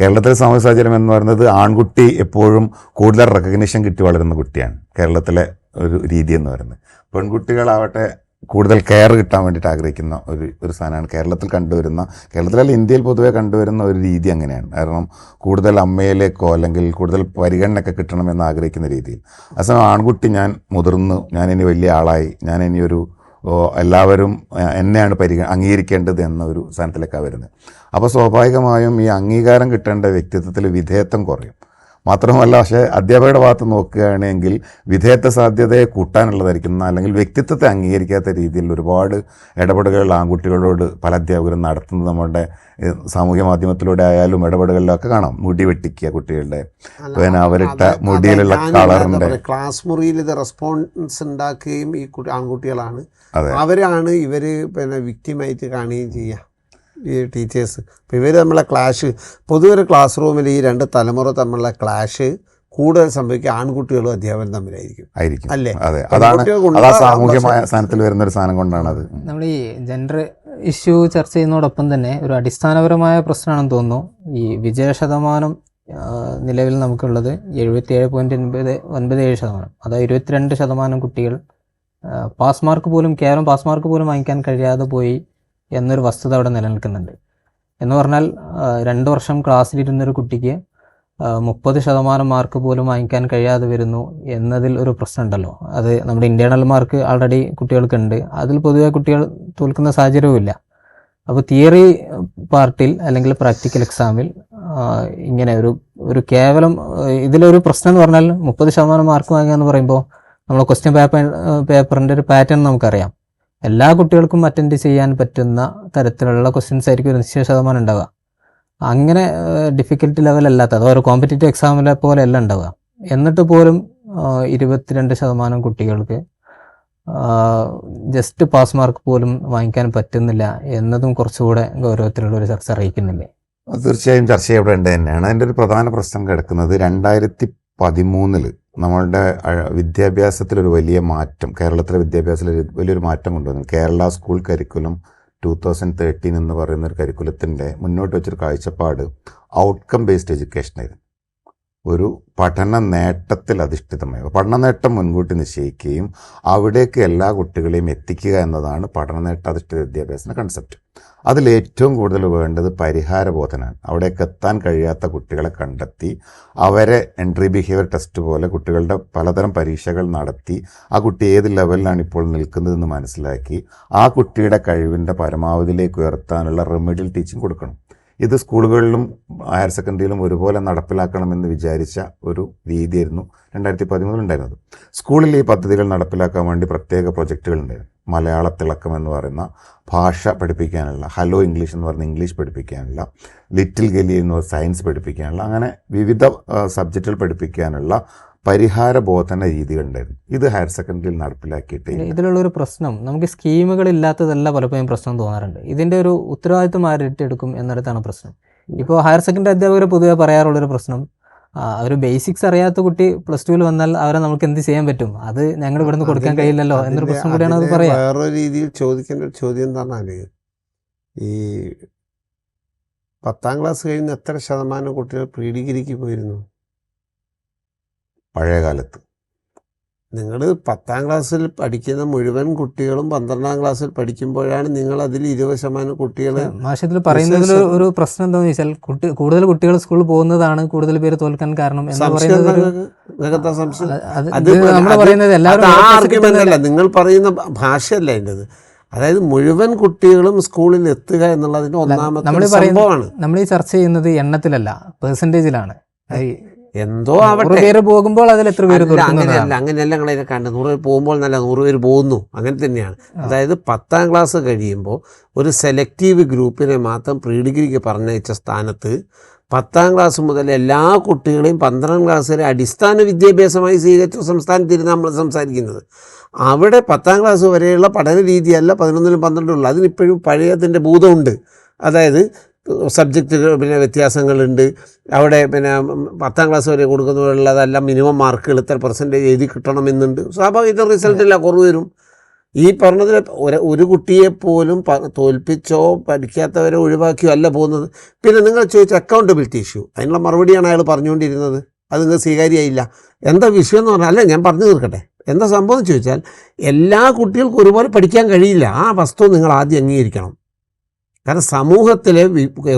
കേരളത്തിലെ സാമൂഹ്യ സാഹചര്യം എന്ന് പറയുന്നത് ആൺകുട്ടി എപ്പോഴും കൂടുതൽ റെക്കഗ്നിഷൻ കിട്ടി വളരുന്ന കുട്ടിയാണ് കേരളത്തിലെ ഒരു രീതി എന്ന് പറയുന്നത്. പെൺകുട്ടികളാവട്ടെ കൂടുതൽ കെയർ കിട്ടാൻ വേണ്ടിയിട്ട് ആഗ്രഹിക്കുന്ന ഒരു സാധനമാണ് കേരളത്തിലല്ല ഇന്ത്യയിൽ പൊതുവെ കണ്ടുവരുന്ന ഒരു രീതി അങ്ങനെയാണ്. കാരണം കൂടുതൽ അമ്മയിലേക്കോ അല്ലെങ്കിൽ കൂടുതൽ പരിഗണനയൊക്കെ കിട്ടണമെന്ന് ആഗ്രഹിക്കുന്ന രീതിയിൽ. അതേസമയം ആൺകുട്ടി ഞാൻ മുതിർന്നു, ഞാനിനി വലിയ ആളായി, ഞാനിനി എല്ലാവരും എന്നെയാണ് അംഗീകരിക്കേണ്ടത് എന്ന ഒരു സ്ഥാനത്തിലേക്കാണ് വരുന്നത്. അപ്പോൾ സ്വാഭാവികമായും ഈ അംഗീകാരം കിട്ടേണ്ട വ്യക്തിത്വത്തിൽ വിധേയത്വം കുറയും. മാത്രമല്ല പക്ഷേ അധ്യാപകരുടെ ഭാഗത്ത് നോക്കുകയാണെങ്കിൽ വിധേയത്വ സാധ്യതയെ കൂട്ടാനുള്ളതായിരിക്കുന്ന അല്ലെങ്കിൽ വ്യക്തിത്വത്തെ അംഗീകരിക്കാത്ത രീതിയിൽ ഒരുപാട് ഇടപെടലുകൾ ആൺകുട്ടികളോട് പല അധ്യാപകരും നടത്തുന്നത് നമ്മുടെ സാമൂഹ്യ മാധ്യമത്തിലൂടെ ആയാലും ഇടപെടലുകളിലൊക്കെ കാണാം. മുടി വെട്ടിക്കുക കുട്ടികളുടെ, പിന്നെ അവരിട്ട മുടിയിലുള്ള കളറിൻ്റെ ക്ലാസ് മുറിയിൽ ഇത് റെസ്പോൺസ് ഉണ്ടാക്കുകയും ഈ ആൺകുട്ടികളാണ്, അവരാണ് ഇവർ പിന്നെ വിക്റ്റിമായിട്ട് കാണുകയും ചെയ്യുക ഈ ടീച്ചേഴ്സ്. അപ്പോൾ ഇവർ നമ്മളെ ക്ലാഷ് പൊതുവെ ഒരു ക്ലാസ് റൂമിൽ ഈ രണ്ട് തലമുറ തമ്മിലുള്ള ക്ലാഷ് കൂടുതൽ സംഭവിക്കുക ആൺകുട്ടികളും അധ്യാപകരും തമ്മിലായിരിക്കും അല്ലേ? അതാണ് സാമൂഹ്യമായ സ്ഥാനത്തിൽ വരുന്ന ഒരു സാധനം കൊണ്ടാണത്. നമ്മൾ ഈ ജെൻഡർ ഇഷ്യൂ ചർച്ച ചെയ്യുന്നതോടൊപ്പം തന്നെ ഒരു അടിസ്ഥാനപരമായ പ്രശ്നമാണെന്ന് തോന്നുന്നു. ഈ വിജയശതമാനം നിലവിൽ നമുക്കുള്ളത് 77.97%. അതായത് 22% കുട്ടികൾ പാസ് മാർക്ക് പോലും കേവലം പാസ് മാർക്ക് പോലും വാങ്ങിക്കാൻ കഴിയാതെ പോയി എന്നൊരു വസ്തുത അവിടെ നിലനിൽക്കുന്നുണ്ട്. എന്ന് പറഞ്ഞാൽ 2 വർഷം ക്ലാസ്സിലിരുന്നൊരു കുട്ടിക്ക് 30% മാർക്ക് പോലും വാങ്ങിക്കാൻ കഴിയാതെ വരുന്നു എന്നതിൽ ഒരു പ്രശ്നമുണ്ടല്ലോ. അത് നമ്മുടെ ഇൻറ്റേർണൽ മാർക്ക് ആൾറെഡി കുട്ടികൾക്കുണ്ട്, അതിൽ പൊതുവെ കുട്ടികൾ തോൽക്കുന്ന സാഹചര്യവുമില്ല. അപ്പോൾ തിയറി പാർട്ടിൽ അല്ലെങ്കിൽ പ്രാക്ടിക്കൽ എക്സാമിൽ ഇങ്ങനെ ഒരു കേവലം ഇതിലൊരു പ്രശ്നം എന്ന് പറഞ്ഞാൽ 30% മാർക്ക് വാങ്ങുക എന്ന് പറയുമ്പോൾ നമ്മൾ ക്വസ്റ്റ്യൻ പേപ്പറിൻ്റെ ഒരു പാറ്റേൺ നമുക്കറിയാം. എല്ലാ കുട്ടികൾക്കും അറ്റൻഡ് ചെയ്യാൻ പറ്റുന്ന തരത്തിലുള്ള ക്വസ്റ്റ്യൻസ് ആയിരിക്കും ഒരു നിശ്ചയ ശതമാനം ഉണ്ടാവുക. അങ്ങനെ ഡിഫിക്കൽട്ടി ലെവലല്ലാത്ത അഥവാ ഒരു കോമ്പറ്റേറ്റീവ് എക്സാമിലെ പോലെ അല്ല ഉണ്ടാവുക. എന്നിട്ട് പോലും 22% കുട്ടികൾക്ക് ജസ്റ്റ് പാസ് മാർക്ക് പോലും വാങ്ങിക്കാൻ പറ്റുന്നില്ല എന്നതും കുറച്ചുകൂടെ ഗൗരവത്തിലുള്ള ഒരു ചർച്ച അറിയിക്കുന്നില്ലേ? തീർച്ചയായും ചർച്ച ചെയ്യപ്പെടേണ്ടത് തന്നെയാണ്. അതിൻ്റെ ഒരു പ്രധാന പ്രശ്നം കിടക്കുന്നത് 2013 നമ്മളുടെ വിദ്യാഭ്യാസത്തിലൊരു വലിയ മാറ്റം, കേരളത്തിലെ വിദ്യാഭ്യാസത്തിൽ വലിയൊരു മാറ്റം കൊണ്ടുവന്നു. കേരള സ്കൂൾ കരിക്കുലം 2013 എന്ന് പറയുന്ന ഒരു കരിക്കുലത്തിൻ്റെ മുന്നോട്ട് വെച്ചൊരു കാഴ്ചപ്പാട് ഔട്ട്കം ബേസ്ഡ് എഡ്യൂക്കേഷനായിരുന്നു. ഒരു പഠന നേട്ടത്തിൽ അധിഷ്ഠിതമായ പഠന നേട്ടം മുൻകൂട്ടി നിശ്ചയിക്കുകയും അവിടേക്ക് എല്ലാ കുട്ടികളെയും എത്തിക്കുക എന്നതാണ് പഠനനേട്ട അധിഷ്ഠിത വിദ്യാഭ്യാസത്തിൻ്റെ കൺസെപ്റ്റ്. അതിലേറ്റവും കൂടുതൽ വേണ്ടത് പരിഹാരബോധനാണ്. അവിടേക്ക് എത്താൻ കഴിയാത്ത കുട്ടികളെ കണ്ടെത്തി അവരെ എൻട്രി ബിഹേവിയർ ടെസ്റ്റ് പോലെ കുട്ടികളുടെ പലതരം പരീക്ഷകൾ നടത്തി ആ കുട്ടി ഏത് ലെവലിലാണ് ഇപ്പോൾ നിൽക്കുന്നതെന്ന് മനസ്സിലാക്കി ആ കുട്ടിയുടെ കഴിവിൻ്റെ പരമാവധിയിലേക്ക് ഉയർത്താനുള്ള റെമഡിയൽ ടീച്ചിങ് കൊടുക്കണം. ഇത് സ്കൂളുകളിലും ഹയർ സെക്കൻഡറിയിലും ഒരുപോലെ നടപ്പിലാക്കണമെന്ന് വിചാരിച്ച ഒരു രീതിയായിരുന്നു 2013 ഉണ്ടായിരുന്നത്. സ്കൂളിൽ ഈ പദ്ധതികൾ നടപ്പിലാക്കാൻ വേണ്ടി പ്രത്യേക പ്രൊജക്റ്റുകൾ ഉണ്ടായിരുന്നു. മലയാള തിളക്കം എന്ന് പറയുന്ന ഭാഷ പഠിപ്പിക്കാനുള്ള, ഹലോ ഇംഗ്ലീഷ് എന്ന് പറയുന്ന ഇംഗ്ലീഷ് പഠിപ്പിക്കാനുള്ള, ലിറ്റിൽ ഗലി എന്ന് പറയുന്ന സയൻസ് പഠിപ്പിക്കാനുള്ള, അങ്ങനെ വിവിധ സബ്ജക്റ്റുകൾ പഠിപ്പിക്കാനുള്ള പരിഹാരബോധന രീതികളുണ്ടായിരുന്നു. ഇത് ഹയർ സെക്കൻഡറിയിൽ നടപ്പിലാക്കിയിട്ട് ഇതിലുള്ളൊരു പ്രശ്നം നമുക്ക് സ്കീമുകളില്ലാത്തതല്ല പലപ്പോഴും പ്രശ്നം തോന്നാറുണ്ട്. ഇതിൻ്റെ ഒരു ഉത്തരവാദിത്വം ആരേറ്റെടുക്കും എന്നിടത്താണ് പ്രശ്നം. ഇപ്പോൾ ഹയർ സെക്കൻഡറി അധ്യാപകർ പൊതുവെ പറയാറുള്ളൊരു പ്രശ്നം, ഒരു ബേസിക്സ് അറിയാത്ത കുട്ടി +2 വന്നാൽ അവരെ നമുക്ക് എന്ത് ചെയ്യാൻ പറ്റും, അത് ഞങ്ങൾ ഇവിടുന്ന് കൊടുക്കാൻ കഴിയില്ലല്ലോ എന്നൊരു പ്രശ്നം കൂടിയാണ് അത് പറയാം. വേറൊരു രീതിയിൽ ചോദിക്കേണ്ട ഒരു ചോദ്യം എന്താണെന്നാല്, ഈ 10ാം ക്ലാസ് കഴിഞ്ഞ് എത്ര ശതമാനം കുട്ടികൾ പ്രീ ഡിഗ്രിക്ക് പോയിരുന്നു പഴയ കാലത്ത്? നിങ്ങൾ 10ാം ക്ലാസ്സിൽ പഠിക്കുന്ന മുഴുവൻ കുട്ടികളും 12ാം ക്ലാസ്സിൽ പഠിക്കുമ്പോഴാണ് നിങ്ങൾ അതിൽ 20% കുട്ടികൾ മാഷത്തിൽ പറയുന്നതിൽ ഒരു പ്രശ്നം എന്താണെന്ന് വെച്ചാൽ കൂടുതൽ കുട്ടികൾ സ്കൂളിൽ പോകുന്നതാണ് കൂടുതൽ പേര് തോൽക്കാൻ കാരണം എന്ന് പറയുന്നത്. നിങ്ങൾ പറയുന്ന ഭാഷയല്ല അതിൻ്റെത്. അതായത് മുഴുവൻ കുട്ടികളും സ്കൂളിൽ എത്തുക എന്നുള്ളതിന്റെ ഒന്നാമത്തെ സംഭവമാണ്. നമ്മൾ ഈ ചർച്ച ചെയ്യുന്നത് എണ്ണത്തിലല്ല, പെർസെൻറ്റേജിലാണ്. എന്തോ ആവട്ടെ, പോകുമ്പോൾ അതിൽ എത്ര പേര് അങ്ങനെയല്ല ഞങ്ങളതിനെ കണ്ട് 100 പേര് പോകുമ്പോൾ നല്ല 100 പേര് പോകുന്നു, അങ്ങനെ തന്നെയാണ്. അതായത് 10ാം ക്ലാസ് കഴിയുമ്പോൾ ഒരു സെലക്റ്റീവ് ഗ്രൂപ്പിനെ മാത്രം പ്രീ ഡിഗ്രിക്ക് പറഞ്ഞയച്ച സ്ഥാനത്ത് 10ാം ക്ലാസ് മുതൽ എല്ലാ കുട്ടികളെയും 12ാം ക്ലാസ് വരെ അടിസ്ഥാന വിദ്യാഭ്യാസമായി സ്വീകരിച്ച സംസ്ഥാനത്തിരുന്ന് നമ്മൾ സംസാരിക്കുന്നത്. അവിടെ 10ാം ക്ലാസ് വരെയുള്ള പഠന രീതിയല്ല 11ലും 12ലും. അതിനിപ്പോഴും പഴയതിൻ്റെ ഭൂതമുണ്ട്. അതായത് സബ്ജക്റ്റുകൾ വ്യത്യാസങ്ങളുണ്ട്. അവിടെ 10ാം ക്ലാസ് വരെ കൊടുക്കുന്നതിലുള്ളതെല്ലാം മിനിമം മാർക്കുകൾ ഇത്ര % എഴുതി കിട്ടണമെന്നുണ്ട്. സ്വാഭാവിക റിസൾട്ടില്ല, കുറവ് വരും. ഈ പറഞ്ഞതിൽ ഒരു കുട്ടിയെപ്പോലും തോൽപ്പിച്ചോ പഠിക്കാത്തവരെ ഒഴിവാക്കിയോ അല്ല പോകുന്നത്. പിന്നെ നിങ്ങൾ ചോദിച്ച അക്കൗണ്ടബിലിറ്റി ഇഷ്യൂ, അതിനുള്ള മറുപടിയാണ് അയാൾ പറഞ്ഞുകൊണ്ടിരുന്നത്. അത് നിങ്ങൾ സ്വീകാര്യമായില്ല. എന്താ വിഷയം എന്ന് പറഞ്ഞാൽ, അല്ല ഞാൻ പറഞ്ഞു തീർക്കട്ടെ, എന്താ സംഭവം എന്ന് ചോദിച്ചാൽ, എല്ലാ കുട്ടികൾക്കും ഒരുപോലെ പഠിക്കാൻ കഴിയില്ല. ആ വസ്തു നിങ്ങൾ ആദ്യം അംഗീകരിക്കണം. കാരണം സമൂഹത്തിലെ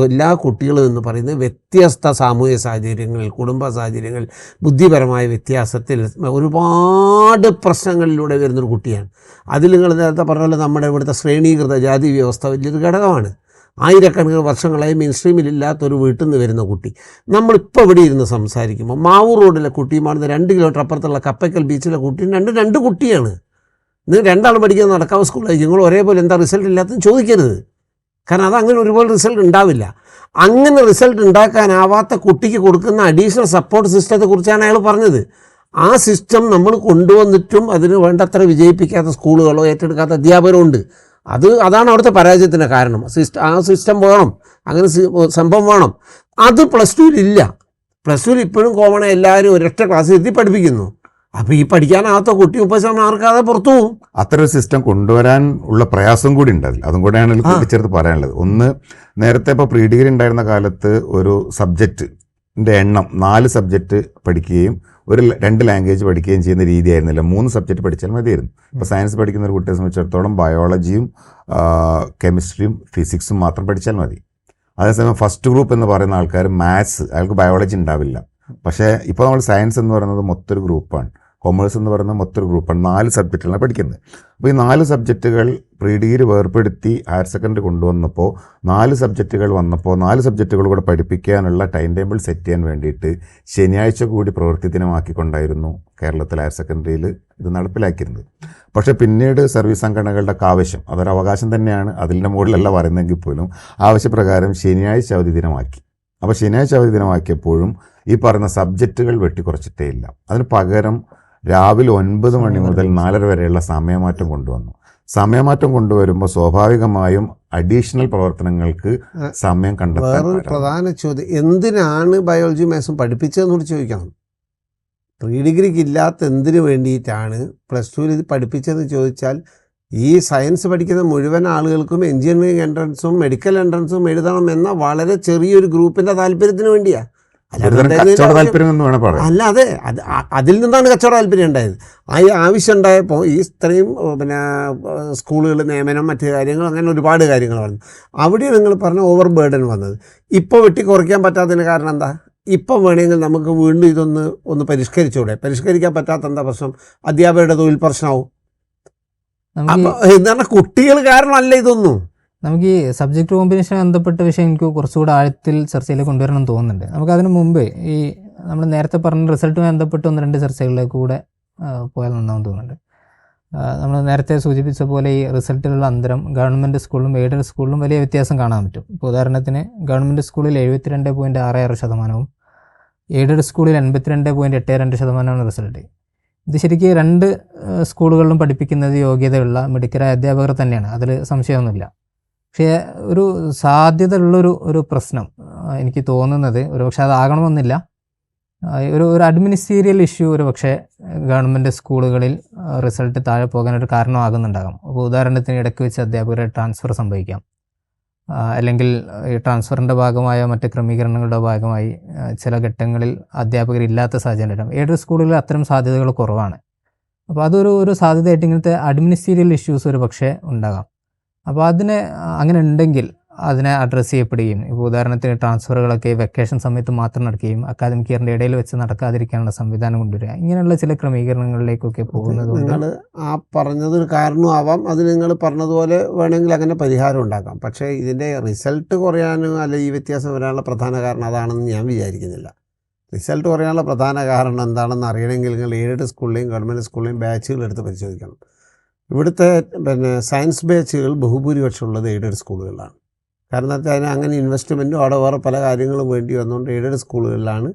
എല്ലാ കുട്ടികളും എന്ന് പറയുന്നത് വ്യത്യസ്ത സാമൂഹിക സാഹചര്യങ്ങളിൽ, കുടുംബ സാഹചര്യങ്ങളിൽ, ബുദ്ധിപരമായ വ്യത്യാസത്തിൽ ഒരുപാട് പ്രശ്നങ്ങളിലൂടെ വരുന്നൊരു കുട്ടിയാണ്. അതിൽ നിങ്ങൾ നേരത്തെ പറഞ്ഞ പോലെ നമ്മുടെ ഇവിടുത്തെ ശ്രേണീകൃത ജാതി വ്യവസ്ഥ വലിയൊരു ഘടകമാണ്. ആയിരക്കണക്കിന് വർഷങ്ങളായി മെയിൻ സ്ട്രീമിലില്ലാത്തൊരു വീട്ടിൽ നിന്ന് വരുന്ന കുട്ടി നമ്മളിപ്പോൾ ഇവിടെ ഇരുന്ന് സംസാരിക്കുമ്പോൾ മാവൂർ റോഡിലെ കുട്ടിയുമാണെന്ന് 2 കിലോമീറ്റർ അപ്പുറത്തുള്ള കപ്പയ്ക്കൽ ബീച്ചിലെ കുട്ടി രണ്ട് കുട്ടിയാണ്. നിങ്ങൾ രണ്ടാളും പഠിക്കാൻ നടക്കാവ് സ്കൂളിലേക്ക് നിങ്ങൾ ഒരേപോലെ എന്താ റിസൾട്ട് ഇല്ലാത്തതെന്ന് ചോദിക്കരുത്. കാരണം അതങ്ങനെ ഒരുപോലെ റിസൾട്ട് ഉണ്ടാവില്ല. അങ്ങനെ റിസൾട്ട് ഉണ്ടാക്കാനാവാത്ത കുട്ടിക്ക് കൊടുക്കുന്ന അഡീഷണൽ സപ്പോർട്ട് സിസ്റ്റത്തെക്കുറിച്ചാണ് അയാൾ പറഞ്ഞത്. ആ സിസ്റ്റം നമ്മൾ കൊണ്ടുവന്നിട്ടും അതിന് വേണ്ടത്ര വിജയിപ്പിക്കാത്ത സ്കൂളുകളോ ഏറ്റെടുക്കാത്ത അധ്യാപകരോ ഉണ്ട്. അതാണ് അവിടുത്തെ പരാജയത്തിൻ്റെ കാരണം. ആ സിസ്റ്റം വേണം, അങ്ങനെ സംഭവം വേണം. അത് പ്ലസ് ടുവിലില്ല. പ്ലസ് ടുവിൽ ഇപ്പോഴും കോമൺ എല്ലാവരും ഒരൊറ്റ ക്ലാസ്സിൽ എത്തി പഠിപ്പിക്കുന്നു. അപ്പോൾ ഈ പഠിക്കാനാകാത്ത കുട്ടി 30% മാർക്കാതെ പുറത്തു പോകും. അത്തരം സിസ്റ്റം കൊണ്ടുവരാൻ ഉള്ള പ്രയാസം കൂടി ഉണ്ട് അതിൽ. അതും കൂടെയാണ് കൂട്ടിച്ചേർത്ത് പറയാനുള്ളത്. ഒന്ന്, നേരത്തെ ഇപ്പോൾ പ്രീ ഡിഗ്രി ഉണ്ടായിരുന്ന കാലത്ത് ഒരു സബ്ജക്റ്റിൻ്റെ എണ്ണം 4 സബ്ജക്റ്റ് പഠിക്കുകയും 2 ലാംഗ്വേജ് പഠിക്കുകയും ചെയ്യുന്ന രീതിയായിരുന്നില്ല. 3 സബ്ജക്റ്റ് പഠിച്ചാൽ മതിയായിരുന്നു. ഇപ്പോൾ സയൻസ് പഠിക്കുന്ന ഒരു കുട്ടിയെ സംബന്ധിച്ചിടത്തോളം ബയോളജിയും കെമിസ്ട്രിയും ഫിസിക്സും മാത്രം പഠിച്ചാൽ മതി. അതേസമയം ഫസ്റ്റ് ഗ്രൂപ്പ് എന്ന് പറയുന്ന ആൾക്കാർ മാത്സ്, അയാൾക്ക് ബയോളജി ഉണ്ടാവില്ല. പക്ഷേ ഇപ്പോൾ നമ്മൾ സയൻസ് എന്ന് പറയുന്നത് മൊത്തം ഒരു ഗ്രൂപ്പാണ്, കൊമേഴ്സ് എന്ന് പറയുന്നത് മൊത്തം ഗ്രൂപ്പാണ്. 4 സബ്ജക്റ്റുകളാണ് പഠിക്കുന്നത്. അപ്പോൾ ഈ 4 സബ്ജക്റ്റുകൾ പ്രീ ഡിഗ്രി വേർപ്പെടുത്തി ഹയർ സെക്കൻഡറി കൊണ്ടുവന്നപ്പോൾ 4 സബ്ജക്റ്റുകൾ വന്നപ്പോൾ 4 സബ്ജക്റ്റുകൾ കൂടെ പഠിപ്പിക്കാനുള്ള ടൈം ടേബിൾ സെറ്റ് ചെയ്യാൻ വേണ്ടിയിട്ട് ശനിയാഴ്ച കൂടി പ്രവൃത്തി ദിനമാക്കിക്കൊണ്ടായിരുന്നു കേരളത്തിൽ ഹയർ സെക്കൻഡറിയിൽ ഇത് നടപ്പിലാക്കിയിരുന്നത്. പക്ഷേ പിന്നീട് സർവീസ് സംഘടനകളുടെ ആവശ്യം, അതൊരു അവകാശം തന്നെയാണ്, അതിൻ്റെ മുകളിലല്ല പറയുന്നെങ്കിൽ പോലും ആവശ്യപ്രകാരം ശനിയാഴ്ച അവധി ദിനമാക്കി. അപ്പോൾ ശനിയാഴ്ച അവധി ദിനമാക്കിയപ്പോഴും ഈ പറയുന്ന സബ്ജക്റ്റുകൾ വെട്ടിക്കുറച്ചിട്ടേ ഇല്ല. അതിന് പകരം രാവിലെ 9 മണി മുതൽ 4:30 വരെയുള്ള സമയമാറ്റം കൊണ്ടുവന്നു. സമയമാറ്റം കൊണ്ടുവരുമ്പോൾ സ്വാഭാവികമായും അഡീഷണൽ പ്രവർത്തനങ്ങൾക്ക് സമയം കണ്ടെത്താൻ. വേറൊരു പ്രധാന ചോദ്യം, എന്തിനാണ് ബയോളജി മാത്സും പഠിപ്പിച്ചതെന്നോട് ചോദിക്കണം. പ്രീ ഡിഗ്രിക്ക് ഇല്ലാത്ത എന്തിനു വേണ്ടിയിട്ടാണ് പ്ലസ് ടുവിൽ ഇത് പഠിപ്പിച്ചതെന്ന് ചോദിച്ചാൽ, ഈ സയൻസ് പഠിക്കുന്ന മുഴുവൻ ആളുകൾക്കും എഞ്ചിനീയറിംഗ് എൻട്രൻസും മെഡിക്കൽ എൻട്രൻസും എഴുതണം എന്ന വളരെ ചെറിയൊരു ഗ്രൂപ്പിൻ്റെ താല്പര്യത്തിന് വേണ്ടിയാണ്. അല്ല, അതെ, അതിൽ നിന്നാണ് കച്ചവട താല്പര്യം ഉണ്ടായത്. ആ ആവശ്യം ഉണ്ടായപ്പോൾ ഈ ഇത്രയും സ്കൂളുകൾ നിയമനം, മറ്റു കാര്യങ്ങൾ, അങ്ങനെ ഒരുപാട് കാര്യങ്ങൾ വന്നു. അവിടെ നിങ്ങൾ പറഞ്ഞ ഓവർ ബേർഡൻ വന്നത്. ഇപ്പോൾ വെട്ടിക്കുറയ്ക്കാൻ പറ്റാത്തതിന് കാരണം എന്താ? ഇപ്പം വേണമെങ്കിൽ നമുക്ക് വീണ്ടും ഒന്ന് പരിഷ്കരിച്ചൂടെ? പരിഷ്കരിക്കാൻ പറ്റാത്ത എന്താ പ്രശ്നം? അധ്യാപകരുടെ തൊഴിൽ പ്രശ്നമാവും. അപ്പോൾ എന്താണ്, കുട്ടികൾ കാരണമല്ല ഇതൊന്നും. നമുക്ക് ഈ സബ്ജക്റ്റ് കോമ്പിനേഷൻ ബന്ധപ്പെട്ട വിഷയം എനിക്ക് കുറച്ചുകൂടെ ആഴത്തിൽ ചർച്ചയിലേക്ക് കൊണ്ടുവരണം തോന്നുന്നുണ്ട്. നമുക്കതിന് മുമ്പ് ഈ നമ്മൾ നേരത്തെ പറഞ്ഞ റിസൾട്ടുമായി ബന്ധപ്പെട്ട് 1-2 ചർച്ചകളിലേക്ക് കൂടെ പോയാൽ നന്നാവും തോന്നുന്നുണ്ട്. നമ്മൾ നേരത്തെ സൂചിപ്പിച്ച പോലെ ഈ റിസൾട്ടിലുള്ള അന്തരം ഗവൺമെൻറ് സ്കൂളിലും എയ്ഡഡ് സ്കൂളിലും വലിയ വ്യത്യാസം കാണാൻ പറ്റും. ഇപ്പോൾ ഉദാഹരണത്തിന് ഗവൺമെൻറ് സ്കൂളിൽ 72.66%, എയ്ഡഡ് സ്കൂളിൽ 82.82% റിസൾട്ട്. ഇത് ശരിക്കും 2 സ്കൂളുകളിലും പഠിപ്പിക്കുന്നത് യോഗ്യതയുള്ള മിടുക്കരായ അധ്യാപകർ തന്നെയാണ്, അതിൽ സംശയമൊന്നുമില്ല. പക്ഷേ ഒരു സാധ്യത ഉള്ളൊരു പ്രശ്നം എനിക്ക് തോന്നുന്നത്, ഒരുപക്ഷെ അതാകണമെന്നില്ല, ഒരു അഡ്മിനിസ്ട്രീരിയൽ ഇഷ്യൂ ഒരു പക്ഷേ ഗവൺമെൻറ് സ്കൂളുകളിൽ റിസൾട്ട് താഴെ പോകാനൊരു കാരണമാകുന്നുണ്ടാകാം. അപ്പോൾ ഉദാഹരണത്തിന് ഇടയ്ക്ക് വെച്ച് അധ്യാപകരെ ട്രാൻസ്ഫർ സംഭവിക്കാം, അല്ലെങ്കിൽ ഈ ട്രാൻസ്ഫറിൻ്റെ ഭാഗമായ മറ്റ് ക്രമീകരണങ്ങളുടെ ഭാഗമായി ചില ഘട്ടങ്ങളിൽ അധ്യാപകരില്ലാത്ത സാഹചര്യം. എയ്ഡഡ് സ്കൂളുകളിൽ അത്തരം സാധ്യതകൾ കുറവാണ്. അപ്പോൾ അതൊരു സാധ്യതയായിട്ട് ഇങ്ങനത്തെ അഡ്മിനിസ്ട്രീരിയൽ ഇഷ്യൂസ് ഒരു പക്ഷേ ഉണ്ടാകാം. അപ്പോൾ അങ്ങനെ ഉണ്ടെങ്കിൽ അതിനെ അഡ്രസ്സ് ചെയ്യപ്പെടുകയും, ഇപ്പോൾ ഉദാഹരണത്തിന് ട്രാൻസ്ഫറുകളൊക്കെ വെക്കേഷൻ സമയത്ത് മാത്രം നടക്കുകയും അക്കാദമിക് ഇയറിൻ്റെ ഇടയിൽ വെച്ച് നടക്കാതിരിക്കാനുള്ള സംവിധാനം കൊണ്ടുവരിക, ഇങ്ങനെയുള്ള ചില ക്രമീകരണങ്ങളിലേക്കൊക്കെ പോകുന്നത്. നിങ്ങൾ ആ പറഞ്ഞതൊരു കാരണമാവാം. അത് നിങ്ങൾ പറഞ്ഞതുപോലെ വേണമെങ്കിൽ അങ്ങനെ പരിഹാരം ഉണ്ടാക്കാം. പക്ഷേ ഇതിൻ്റെ റിസൾട്ട് കുറയാനോ അല്ല ഈ വ്യത്യാസം വരാനുള്ള പ്രധാന കാരണം അതാണെന്ന് ഞാൻ വിചാരിക്കുന്നില്ല. റിസൾട്ട് കുറയാനുള്ള പ്രധാന കാരണം എന്താണെന്ന് അറിയണമെങ്കിൽ നിങ്ങൾ എയ്ഡഡ് സ്കൂളിലെയും ഗവൺമെൻറ് സ്കൂളിലെയും ബാച്ചുകൾ എടുത്ത് പരിശോധിക്കണം. ഇവിടുത്തെ സയൻസ് ബാച്ചുകൾ ബഹുഭൂരിപക്ഷം ഉള്ളത് എയ്ഡഡ് സ്കൂളുകളിലാണ്. കാരണം അതിന് അങ്ങനെ ഇൻവെസ്റ്റ്മെൻറ്റും അവിടെ വേറെ പല കാര്യങ്ങളും വേണ്ടി വന്നുകൊണ്ട് എയ്ഡഡ് സ്കൂളുകളിലാണ്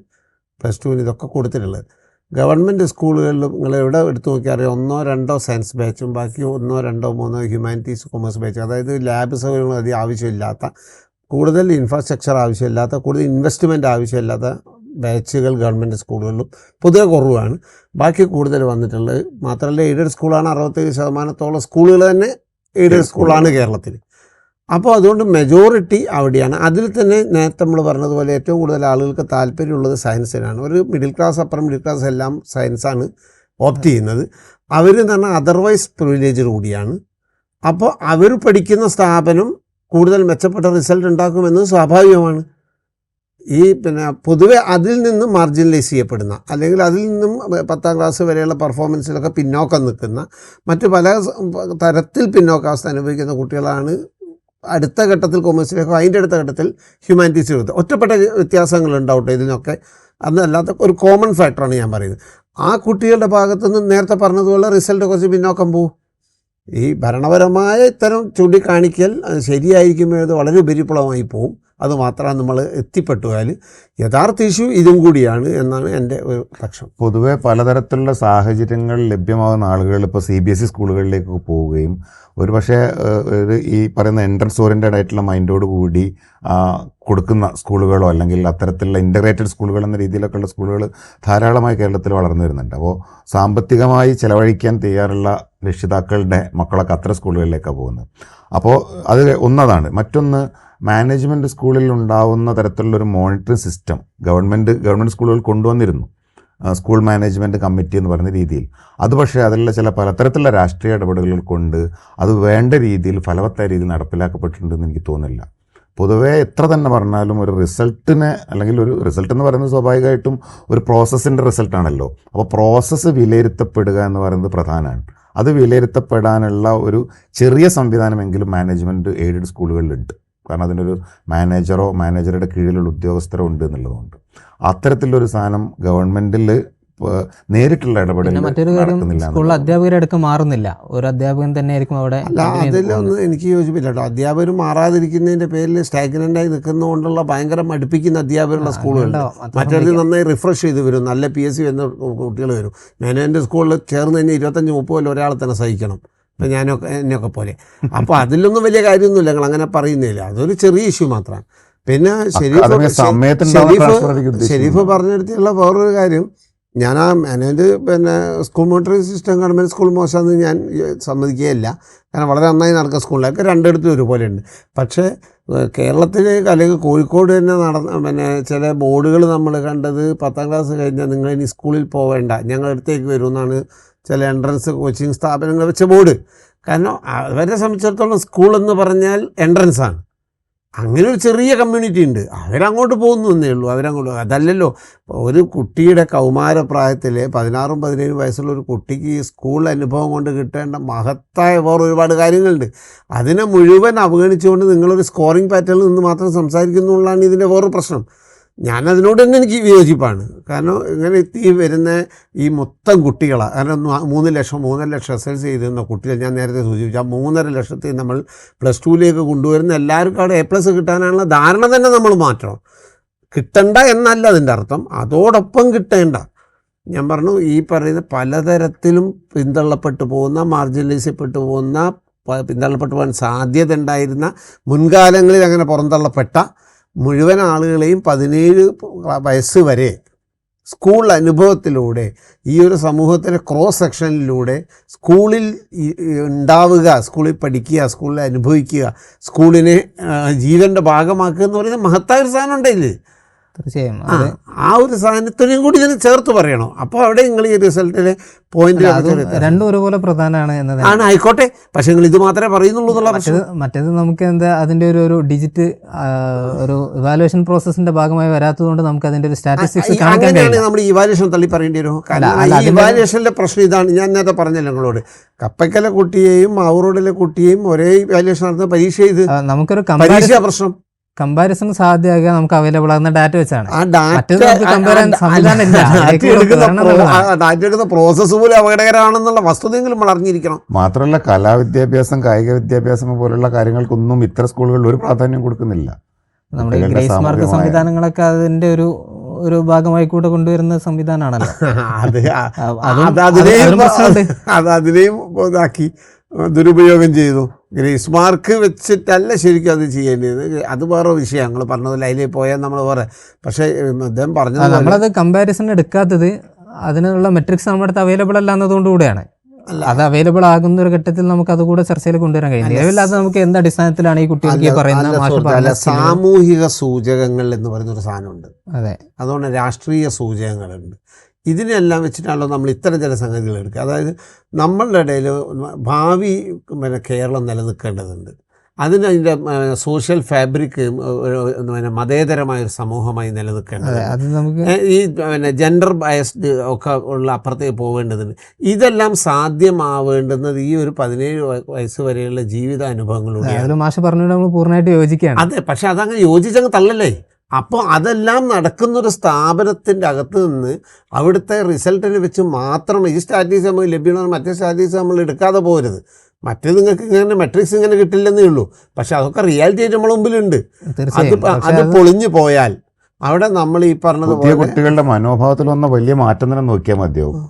പ്ലസ് ടുവിന് ഇതൊക്കെ കൊടുത്തിട്ടുള്ളത്. ഗവൺമെൻറ് സ്കൂളുകളിലും നിങ്ങൾ എവിടെ എടുത്തു നോക്കിയാൽ 1-2 സയൻസ് ബാച്ചും ബാക്കി 1-2-3 ഹ്യൂമാനിറ്റീസ് കൊമേഴ്സ് ബാച്ചും, അതായത് ലാബ് സൗകര്യങ്ങൾ അധികം ആവശ്യമില്ലാത്ത, കൂടുതൽ ഇൻഫ്രാസ്ട്രക്ചർ ആവശ്യമില്ലാത്ത, കൂടുതൽ ഇൻവെസ്റ്റ്മെൻറ്റ് ആവശ്യമില്ലാത്ത ബാച്ചുകൾ ഗവൺമെൻറ് സ്കൂളുകളിലും പൊതുവെ കുറവാണ്. ബാക്കി കൂടുതൽ വന്നിട്ടുള്ളത് മാത്രമല്ല എയ്ഡഡ് സ്കൂളാണ്. 67% സ്കൂളുകൾ തന്നെ എയ്ഡഡ് സ്കൂളാണ് കേരളത്തിൽ. അപ്പോൾ അതുകൊണ്ട് മെജോറിറ്റി അവിടെയാണ്. അതിൽ തന്നെ നേരത്തെ നമ്മൾ പറഞ്ഞതുപോലെ ഏറ്റവും കൂടുതൽ ആളുകൾക്ക് താല്പര്യമുള്ളത് സയൻസിനാണ്. ഒരു middle class, upper middle class എല്ലാം സയൻസാണ് ഓപ്റ്റ് ചെയ്യുന്നത്. അവർ എന്ന് പറഞ്ഞാൽ അതർവൈസ് പ്രിവിലേജ് കൂടിയാണ്. അപ്പോൾ അവർ പഠിക്കുന്ന സ്ഥാപനം കൂടുതൽ മെച്ചപ്പെട്ട റിസൾട്ട് ഉണ്ടാക്കുമെന്നത് സ്വാഭാവികമാണ്. ഈ പൊതുവെ അതിൽ നിന്നും മാർജിനലൈസ് ചെയ്യപ്പെടുന്ന, അല്ലെങ്കിൽ അതിൽ നിന്നും 10ാം ക്ലാസ് വരെയുള്ള പെർഫോമൻസിലൊക്കെ പിന്നോക്കം നിൽക്കുന്ന, മറ്റ് പല തരത്തിൽ പിന്നോക്കാവസ്ഥ അനുഭവിക്കുന്ന കുട്ടികളാണ് അടുത്ത ഘട്ടത്തിൽ കൊമേഴ്സിലേക്കോ അതിൻ്റെ അടുത്ത ഘട്ടത്തിൽ ഹ്യൂമാനിറ്റീസിലേക്ക് ഒറ്റപ്പെട്ട വ്യത്യാസങ്ങളുണ്ടാവട്ടെ ഇതിനൊക്കെ. അതല്ലാത്ത ഒരു കോമൺ ഫാക്ടറാണ് ഞാൻ പറയുന്നത്. ആ കുട്ടികളുടെ ഭാഗത്തുനിന്ന് നേരത്തെ പറഞ്ഞതുപോലെ റിസൾട്ട് കുറച്ച് പിന്നോക്കം പോവും. ഈ ഭരണപരമായ ഇത്തരം ചൂണ്ടിക്കാണിക്കൽ ശരിയായിരിക്കുമ്പോൾ അത് വളരെ ഉപരിപ്ലവമായി പോവും. അത് മാത്രമാണ് നമ്മൾ എത്തിപ്പെട്ടുപോയാൽ യഥാർത്ഥ ഇഷ്യൂ ഇതും കൂടിയാണ് എന്നാണ് എൻ്റെ ഒരു പക്ഷം. പൊതുവെ പലതരത്തിലുള്ള സാഹചര്യങ്ങൾ ലഭ്യമാകുന്ന ആളുകൾ ഇപ്പോൾ CBSE സ്കൂളുകളിലേക്ക് പോവുകയും ഒരുപക്ഷെ ഈ പറയുന്ന എൻട്രൻസ് ഓറിയൻറ്റഡ് ആയിട്ടുള്ള മൈൻഡോട് കൂടി കൊടുക്കുന്ന സ്കൂളുകളോ അല്ലെങ്കിൽ അത്തരത്തിലുള്ള ഇൻ്റഗ്രേറ്റഡ് സ്കൂളുകൾ എന്ന രീതിയിലൊക്കെയുള്ള സ്കൂളുകൾ ധാരാളമായി കേരളത്തിൽ വളർന്നു വരുന്നുണ്ട്. അപ്പോൾ സാമ്പത്തികമായി ചിലവഴിക്കാൻ തയ്യാറുള്ള രക്ഷിതാക്കളുടെ മക്കളൊക്കെ അത്തരം സ്കൂളുകളിലേക്കാണ് പോകുന്നത്. അപ്പോൾ അത് ഒന്നതാണ്. മറ്റൊന്ന്, മാനേജ്മെൻറ്റ് സ്കൂളിൽ ഉണ്ടാവുന്ന തരത്തിലുള്ളൊരു മോണിറ്ററിംഗ് സിസ്റ്റം ഗവൺമെൻറ് സ്കൂളുകൾ കൊണ്ടുവന്നിരുന്നു, സ്കൂൾ മാനേജ്മെൻറ്റ് കമ്മിറ്റി എന്ന് പറയുന്ന രീതിയിൽ. അത് പക്ഷേ അതിലുള്ള ചില പലതരത്തിലുള്ള രാഷ്ട്രീയ ഇടപെടലുകൾ കൊണ്ട് അത് വേണ്ട രീതിയിൽ ഫലവത്തായ രീതിയിൽ നടപ്പിലാക്കപ്പെട്ടിട്ടുണ്ടെന്ന് എനിക്ക് തോന്നുന്നില്ല. പൊതുവേ എത്ര തന്നെ പറഞ്ഞാലും ഒരു റിസൾട്ടിനെ, അല്ലെങ്കിൽ ഒരു റിസൾട്ട് എന്ന് പറയുന്നത് സ്വാഭാവികമായിട്ടും ഒരു പ്രോസസ്സിൻ്റെ റിസൾട്ടാണല്ലോ. അപ്പോൾ പ്രോസസ്സ് വിലയിരുത്തപ്പെടുക എന്ന് പറയുന്നത് പ്രധാനമാണ്. അത് വിലയിരുത്തപ്പെടാനുള്ള ഒരു ചെറിയ സംവിധാനമെങ്കിലും മാനേജ്മെൻറ്റ് എയ്ഡഡ് സ്കൂളുകളിലുണ്ട്. കാരണം അതിനൊരു മാനേജറോ മാനേജറുടെ കീഴിലുള്ള ഉദ്യോഗസ്ഥരോ ഉണ്ട് എന്നുള്ളതുകൊണ്ട് അത്തരത്തിലൊരു സാധനം ഗവൺമെൻറ്റിൽ നേരിട്ടുള്ള ഇടപെടൽ മറ്റൊരു കാര്യം, സ്കൂളിൽ അധ്യാപകരടക്ക മാറുന്നില്ല. ഒരു അധ്യാപകൻ തന്നെ ആയിരിക്കും അവിടെ. അല്ല, അതിലൊന്നും എനിക്ക് യോജിപ്പില്ല കേട്ടോ. അധ്യാപകർ മാറാതിരിക്കുന്നതിൻ്റെ പേരിൽ സ്റ്റാഗ്നൻ്റായി നിൽക്കുന്നതുകൊണ്ടുള്ള ഭയങ്കര മടുപ്പിക്കുന്ന അധ്യാപകരുള്ള സ്കൂളുകളുണ്ട്. മറ്റൊരു നന്നായി റിഫ്രഷ് ചെയ്ത് വരും, നല്ല PSC വരുന്ന കുട്ടികൾ വരും. ഞാൻ എൻ്റെ സ്കൂളിൽ ചേർന്ന് കഴിഞ്ഞാൽ 25-30 കൊല്ലം ഒരാളെ തന്നെ സഹിക്കണം. ഇപ്പം എന്നെയൊക്കെ പോലെ. അപ്പോൾ അതിലൊന്നും വലിയ കാര്യമൊന്നുമില്ല, ഞങ്ങൾ അങ്ങനെ പറയുന്നില്ല. അതൊരു ചെറിയ ഇഷ്യൂ മാത്രമാണ്. പിന്നെ ഷെരീഫ് പറഞ്ഞെടുത്തുള്ള വേറൊരു കാര്യം, ഞാൻ school monitoring system government school മോശമെന്ന് ഞാൻ സമ്മതിക്കുകയില്ല. കാരണം വളരെ നന്നായി നടക്കുന്ന സ്കൂളിലൊക്കെ രണ്ടിടത്തും ഒരുപോലെയുണ്ട്. പക്ഷേ കേരളത്തിലേക്ക് അല്ലെങ്കിൽ കോഴിക്കോട് തന്നെ ചില ബോർഡുകൾ നമ്മൾ കണ്ടത് 10ാം ക്ലാസ് കഴിഞ്ഞാൽ നിങ്ങൾ ഇനി സ്കൂളിൽ പോവേണ്ട, ഞങ്ങളുടെ അടുത്തേക്ക് വരുമെന്നാണ് ചില എൻട്രൻസ് കോച്ചിങ് സ്ഥാപനങ്ങൾ വെച്ച ബോർഡ്. കാരണം അവരെ സംബന്ധിച്ചിടത്തോളം സ്കൂളെന്ന് പറഞ്ഞാൽ എൻട്രൻസാണ്. അങ്ങനെ ഒരു ചെറിയ കമ്മ്യൂണിറ്റി ഉണ്ട്, അവരങ്ങോട്ട് പോകുന്നു എന്നേ ഉള്ളൂ. അവരങ്ങോട്ട് അതല്ലല്ലോ. ഒരു കുട്ടിയുടെ കൗമാരപ്രായത്തിൽ 16-17 വയസ്സുള്ള ഒരു കുട്ടിക്ക് ഈ സ്കൂൾ അനുഭവം കൊണ്ട് കിട്ടേണ്ട മഹത്തായ വേറെ ഒരുപാട് കാര്യങ്ങളുണ്ട്. അതിനെ മുഴുവൻ അവഗണിച്ചുകൊണ്ട് നിങ്ങളൊരു സ്കോറിംഗ് പാറ്റേണിൽ നിന്ന് മാത്രം സംസാരിക്കുന്നുള്ളതാണ് ഇതിൻ്റെ വേറൊരു പ്രശ്നം. ഞാനതിനോട് തന്നെ എനിക്ക് വിയോജിപ്പാണ്. കാരണം ഇങ്ങനെ എത്തി വരുന്ന ഈ മൊത്തം കുട്ടികളാണ്. കാരണം 3 ലക്ഷം SSLC ചെയ്തിരുന്ന കുട്ടികൾ ഞാൻ നേരത്തെ സൂചിപ്പിച്ചു. ആ 3.5 ലക്ഷത്തിൽ നമ്മൾ +2ലേക്ക് കൊണ്ടുവരുന്ന എല്ലാവർക്കും അവിടെ A+ കിട്ടാനുള്ള ധാരണ തന്നെ നമ്മൾ മാറ്റണം. കിട്ടണ്ട എന്നല്ല അതിൻ്റെ അർത്ഥം, അതോടൊപ്പം കിട്ടേണ്ട. ഞാൻ പറഞ്ഞു, ഈ പറയുന്ന പലതരത്തിലും പിന്തള്ളപ്പെട്ടു പോകുന്ന, മാർജിനലൈസ്പ്പെട്ടു പോകുന്ന, പിന്തള്ളപ്പെട്ടു പോകാൻ സാധ്യത ഉണ്ടായിരുന്ന, മുൻകാലങ്ങളിൽ അങ്ങനെ പുറന്തള്ളപ്പെട്ട മുഴുവൻ ആളുകളെയും 17 വയസ്സ് വരെ സ്കൂൾ അനുഭവത്തിലൂടെ, ഈ ഒരു സമൂഹത്തിൻ്റെ ക്രോസ് സെക്ഷനിലൂടെ സ്കൂളിൽ ഉണ്ടാവുക, സ്കൂളിൽ പഠിക്കുക, സ്കൂളിൽ അനുഭവിക്കുക, സ്കൂളിനെ ജീവൻ്റെ ഭാഗമാക്കുക എന്ന് പറയുന്ന മഹത്തായ ഒരു സാധനം ഉണ്ടെങ്കിൽ തീർച്ചയായും ആ ഒരു സാധനത്തിനെയും കൂടി ഇതിന് ചേർത്ത് പറയണോ. അപ്പോൾ അവിടെ നിങ്ങൾ ഈ റിസൾട്ടിലെ പോയിന്റ് രണ്ടും ഒരുപോലെ പ്രധാനമാണ് എന്നത് ആണ്. ആയിക്കോട്ടെ, പക്ഷേ നിങ്ങൾ ഇത് മാത്രമേ പറയുന്നുള്ളൂ എന്നുള്ള മറ്റേത് നമുക്ക് അതിന്റെ ഒരു ഡിജിറ്റ് ഒരു ഇവാലുവേഷൻ പ്രോസസ്സിന്റെ ഭാഗമായി വരാത്തതുകൊണ്ട് നമുക്ക് അതിന്റെ ഒരു സ്റ്റാറ്റിസ്റ്റിക്സ് അങ്ങനെയാണ് നമ്മൾ ഇവാലുവേഷൻ തള്ളി പറയേണ്ടി വരും. കാരണം ഈ ഇവാലുവേഷന്റെ പ്രശ്നം ഇതാണ്. ഞാൻ നേരത്തെ പറഞ്ഞല്ലോ നിങ്ങളോട്, കപ്പയ്ക്കലെ കുട്ടിയെയും മാവൂറോഡിലെ കുട്ടിയെയും ഒരേ ഇവാലുവേഷൻ നടത്തുന്ന പരീക്ഷ ചെയ്ത് നമുക്കൊരു പരീക്ഷ പ്രശ്നം കമ്പാരിസൺ സാധ്യമാക്കുക നമുക്ക് അവൈലബിൾ ആകുന്ന ഡാറ്റ വെച്ചാണ്. ഡാറ്റ എടുക്കുന്ന പ്രോസസ്സ് പോലും അപകടകരമാണെന്നുള്ള വസ്തുതയെങ്കിലും നമ്മൾ അറിഞ്ഞിരിക്കണം. മാത്രമല്ല, കലാവിദ്യാഭ്യാസം, കായിക വിദ്യാഭ്യാസം പോലുള്ള കാര്യങ്ങൾക്കൊന്നും ഇത്തരം സ്കൂളുകളിൽ ഒരു പ്രാധാന്യം കൊടുക്കുന്നില്ല. നമ്മുടെ ഗ്രേസ് മാർക്ക് സംവിധാനങ്ങളൊക്കെ അതിന്റെ ഒരു ഭാഗമായി കൂടെ കൊണ്ടുവരുന്ന സംവിധാനമാണല്ലോ. അതിനെയും ഇതാക്കി ദുരുപയോഗം ചെയ്തു. ഗ്രേസ് മാർക്ക് വെച്ചിട്ടല്ല ശരിക്കും അത് ചെയ്യേണ്ടത്. അത് വേറെ വിഷയം. ഞങ്ങൾ പറഞ്ഞതിൽ അതിലേക്ക് പോയാൽ നമ്മൾ വേറെ. പക്ഷേ അദ്ദേഹം പറഞ്ഞത് നമ്മളത് കമ്പാരിസൺ എടുക്കാത്തത് അതിനുള്ള മെട്രിക്സ് നമ്മുടെ അടുത്ത് അവൈലബിൾ അല്ല എന്നതുകൊണ്ടുകൂടെയാണ്. അത് അവൈലബിൾ ആകുന്ന ഒരു ഘട്ടത്തിൽ നമുക്ക് അതുകൂടെ ചർച്ചയിൽ കൊണ്ടുവരാൻ കഴിയും. നിലവില്ലാതെ നമുക്ക് എന്ത് അടിസ്ഥാനത്തിലാണ് ഈ കുട്ടികൾക്ക് പറയുന്ന സാമൂഹിക സൂചകങ്ങൾ എന്ന് പറയുന്നൊരു സാധനമുണ്ട്. അതെ, അതുകൊണ്ട് രാഷ്ട്രീയ സൂചകങ്ങളുണ്ട്. ഇതിനെല്ലാം വെച്ചിട്ടാണല്ലോ നമ്മൾ ഇത്തരം ചില സംഗതികൾ എടുക്കുക. അതായത് നമ്മളുടെ ഇടയിൽ ഭാവി കേരളം നിലനിൽക്കേണ്ടതുണ്ട്. അതിൻ്റെ സോഷ്യൽ ഫാബ്രിക് പിന്നെ മതേതരമായൊരു സമൂഹമായി നിലനിൽക്കേണ്ടത്. അത് നമുക്ക് ഈ പിന്നെ ജെൻഡർ ബയസ്ഡ് ഒക്കെ ഉള്ള അപ്പുറത്തേക്ക് പോകേണ്ടതുണ്ട്. ഇതെല്ലാം സാധ്യമാവേണ്ടുന്നത് ഈ ഒരു 17 വയസ്സ് വരെയുള്ള ജീവിതാനുഭവങ്ങളിലൂടെ. മാഷ് പറഞ്ഞുകൊണ്ട് നമ്മൾ പൂർണ്ണമായിട്ട് യോജിക്കുകയാണ്. അതെ, പക്ഷെ അതങ്ങ് യോജിച്ചങ്ങ് തള്ളല്ലേ. അപ്പോൾ അതെല്ലാം നടക്കുന്നൊരു സ്ഥാപനത്തിൻ്റെ അകത്ത് നിന്ന് അവിടുത്തെ റിസൾട്ടിനെ വെച്ച് മാത്രം ഈ സ്റ്റാറ്റിക്സ് നമുക്ക് ലഭ്യമാണ്, മറ്റേ സ്റ്റാറ്റിക്സ് നമ്മൾ എടുക്കാതെ പോകരുത്. മറ്റേത് നിങ്ങൾക്ക് ഇങ്ങനെ മെട്രിക്സ് ഇങ്ങനെ കിട്ടില്ലെന്നേ ഉള്ളൂ, പക്ഷെ അതൊക്കെ റിയാലിറ്റി ആയിട്ട് നമ്മുടെ മുമ്പിലുണ്ട്. അത് പൊളിഞ്ഞു പോയാൽ അവിടെ നമ്മൾ ഈ പറഞ്ഞതുപോലെ കുട്ടികളുടെ മനോഭാവത്തിൽ വന്ന വലിയ മാറ്റം തന്നെ നോക്കിയാൽ മതിയാവും.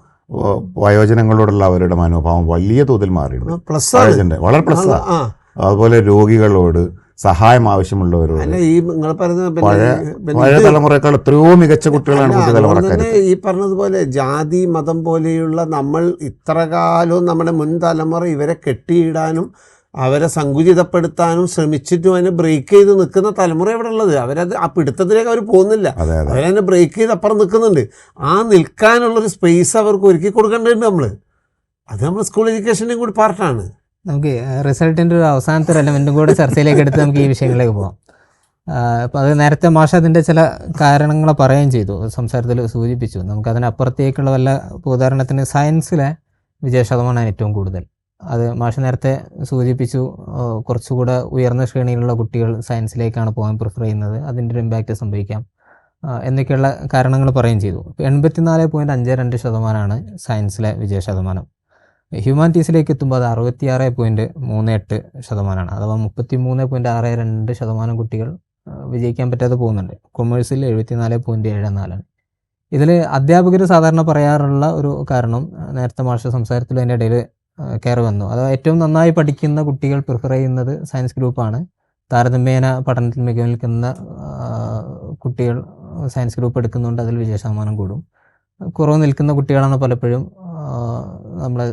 വയോജനങ്ങളോടുള്ള അവരുടെ മനോഭാവം വലിയ തോതിൽ മാറിയിട്ടുണ്ട്. വളരെ പ്ലസ്. അതുപോലെ രോഗികളോട്, സഹായം ആവശ്യമുള്ളവരോട്, അല്ല ഈ നിങ്ങൾ പറയുന്നത് പഴയ തലമുറയേക്കാൾ എത്രയോ മികച്ച കുട്ടികളാണ് പുതിയ തലമുറക്കാർ. ഈ പറഞ്ഞതുപോലെ ജാതി മതം പോലെയുള്ള നമ്മൾ ഇത്ര കാലവും നമ്മുടെ മുൻ തലമുറ ഇവരെ കെട്ടിയിടാനും അവരെ സങ്കുചിതപ്പെടുത്താനും ശ്രമിച്ചിട്ടും അതിനെ ബ്രേക്ക് ചെയ്ത് നിൽക്കുന്ന തലമുറ ഇവിടെ ഉള്ളത്. അവരത് ആ പിടുത്തത്തിലേക്ക് അവർ പോകുന്നില്ല, അവരതിനെ ബ്രേക്ക് ചെയ്ത് അപ്പുറം നിൽക്കുന്നുണ്ട്. ആ നിൽക്കാനുള്ളൊരു സ്പേസ് അവർക്ക് ഒരുക്കി കൊടുക്കേണ്ടതുണ്ട് നമ്മൾ. അത് നമ്മൾ സ്കൂൾ എഡ്യൂക്കേഷൻ്റെയും കൂടി പാർട്ടാണ്. നമുക്ക് റിസൾട്ടിൻ്റെ ഒരു അവസാനത്തെ ഒരു എലമെൻറ്റും കൂടെ ചർച്ചയിലേക്ക് എടുത്ത് നമുക്ക് ഈ വിഷയങ്ങളിലേക്ക് പോകാം. അപ്പോൾ അത് നേരത്തെ മാഷ് അതിൻ്റെ ചില കാരണങ്ങൾ പറയുകയും ചെയ്തു, സംസാരത്തിൽ സൂചിപ്പിച്ചു. നമുക്കതിനപ്പുറത്തേക്കുള്ള വല്ല ഉദാഹരണത്തിന് സയൻസിലെ വിജയശതമാനമാണ് ഏറ്റവും കൂടുതൽ. അത് മാഷ് നേരത്തെ സൂചിപ്പിച്ചു, കുറച്ചുകൂടെ ഉയർന്ന ശ്രേണിയിലുള്ള കുട്ടികൾ സയൻസിലേക്കാണ് പോകാൻ പ്രിഫർ ചെയ്യുന്നത്, അതിൻ്റെ ഒരു ഇമ്പാക്റ്റ് സംഭവിക്കാം എന്നൊക്കെയുള്ള കാരണങ്ങൾ പറയുകയും ചെയ്തു. 84.52% സയൻസിലെ വിജയശതമാനം. ഹ്യൂമാനിറ്റീസിലേക്ക് എത്തുമ്പോൾ അത് 66.38%, അഥവാ 33.62% കുട്ടികൾ വിജയിക്കാൻ പറ്റാതെ പോകുന്നുണ്ട്. കൊമേഴ്സിൽ 74.74. ഇതിൽ അധ്യാപകർ സാധാരണ പറയാറുള്ള ഒരു കാരണം നേരത്തെ മാഷ സംസാരത്തിൽ അതിൻ്റെ ഇടയിൽ കയറി വന്നു. അത് ഏറ്റവും നന്നായി പഠിക്കുന്ന കുട്ടികൾ പ്രിഫർ ചെയ്യുന്നത് സയൻസ് ഗ്രൂപ്പാണ്. താരതമ്യേന പഠനത്തിൽ മികവ് നിൽക്കുന്ന കുട്ടികൾ സയൻസ് ഗ്രൂപ്പ് എടുക്കുന്നുണ്ട്, അതിൽ വിജയശതമാനം കൂടും. കുറവ് നിൽക്കുന്ന കുട്ടികളാണ് പലപ്പോഴും നമ്മളെ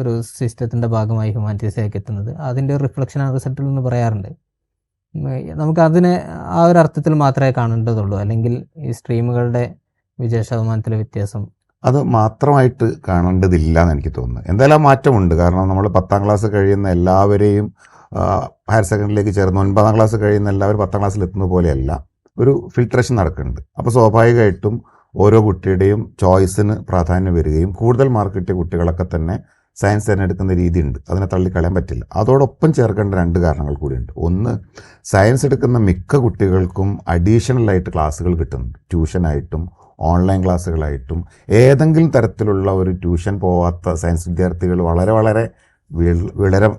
ഒരു സിസ്റ്റത്തിൻ്റെ ഭാഗമായി ഹ്യൂമാനിറ്റീസിലേക്ക് എത്തുന്നത്. അതിൻ്റെ ഒരു റിഫ്ലക്ഷൻ ആ റിസൾട്ടിൽ നിന്ന് പറയാറുണ്ട്. നമുക്കതിനെ ആ ഒരു അർത്ഥത്തിൽ മാത്രമേ കാണേണ്ടതുള്ളൂ, അല്ലെങ്കിൽ ഈ സ്ട്രീമുകളുടെ വിജയശതമാനത്തിലെ വ്യത്യാസം അത് മാത്രമായിട്ട് കാണേണ്ടതില്ല എന്ന് എനിക്ക് തോന്നുന്നു. എന്തായാലും മാറ്റമുണ്ട്. കാരണം നമ്മൾ 10ാം ക്ലാസ് കഴിയുന്ന എല്ലാവരെയും ഹയർ സെക്കൻഡറിയിലേക്ക് ചേർന്ന് 9ാം ക്ലാസ് കഴിയുന്ന എല്ലാവരും 10ാം ക്ലാസ്സിൽ എത്തുന്ന പോലെയല്ല, ഒരു ഫിൽട്രേഷൻ നടക്കുന്നുണ്ട്. അപ്പോൾ സ്വാഭാവികമായിട്ടും ഓരോ കുട്ടിയുടെയും ചോയ്സിന് പ്രാധാന്യം വരികയും കൂടുതൽ മാർക്ക് കിട്ടിയ കുട്ടികളൊക്കെ തന്നെ സയൻസ് തിരഞ്ഞെടുക്കുന്ന രീതിയുണ്ട്. അതിനെ തള്ളിക്കളയാൻ പറ്റില്ല. അതോടൊപ്പം ചേർക്കേണ്ട 2 കാരണങ്ങൾ കൂടിയുണ്ട്. ഒന്ന്, സയൻസ് എടുക്കുന്ന മിക്ക കുട്ടികൾക്കും അഡീഷണലായിട്ട് ക്ലാസ്സുകൾ കിട്ടുന്നുണ്ട്. ട്യൂഷനായിട്ടും ഓൺലൈൻ ക്ലാസ്സുകളായിട്ടും ഏതെങ്കിലും തരത്തിലുള്ള ഒരു ട്യൂഷൻ പോവാത്ത സയൻസ് വിദ്യാർത്ഥികൾ വളരെ വളരെ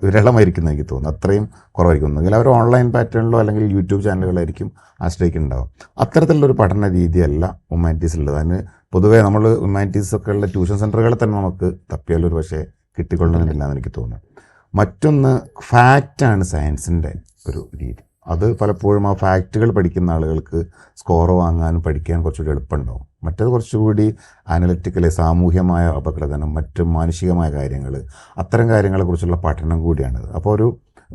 വിരളമായിരിക്കും എനിക്ക് തോന്നുന്നു. അത്രയും കുറവായിരിക്കും. ഒന്നുകിൽ അവർ ഓൺലൈൻ പാറ്റേണിലോ അല്ലെങ്കിൽ യൂട്യൂബ് ചാനലുകളായിരിക്കും ആശ്രയിക്കുന്നുണ്ടാവും. അത്തരത്തിലുള്ളൊരു പഠന രീതിയല്ല ഹ്യൂമാനിറ്റീസിലുള്ളത്. അതിന് പൊതുവേ നമ്മൾ ഹ്യൂമാനിറ്റീസൊക്കെ ഉള്ള ട്യൂഷൻ സെൻ്ററുകളെ തന്നെ നമുക്ക് തപ്പിയാലൊരു പക്ഷേ കിട്ടിക്കൊള്ളണമെന്നില്ല എന്ന് എനിക്ക് തോന്നുന്നു. മറ്റൊന്ന്, ഫാക്റ്റാണ് സയൻസിൻ്റെ ഒരു രീതി. അത് പലപ്പോഴും ആ ഫാക്റ്റുകൾ പഠിക്കുന്ന ആളുകൾക്ക് സ്കോർ വാങ്ങാനും പഠിക്കാൻ കുറച്ചുകൂടി എളുപ്പമുണ്ടാവും. മറ്റേത് കുറച്ചുകൂടി അനലിറ്റിക്കലി സാമൂഹ്യമായ അപഗ്രഥനം, മറ്റ് മാനുഷികമായ കാര്യങ്ങൾ, അത്തരം കാര്യങ്ങളെക്കുറിച്ചുള്ള പഠനം കൂടിയാണിത്. അപ്പോൾ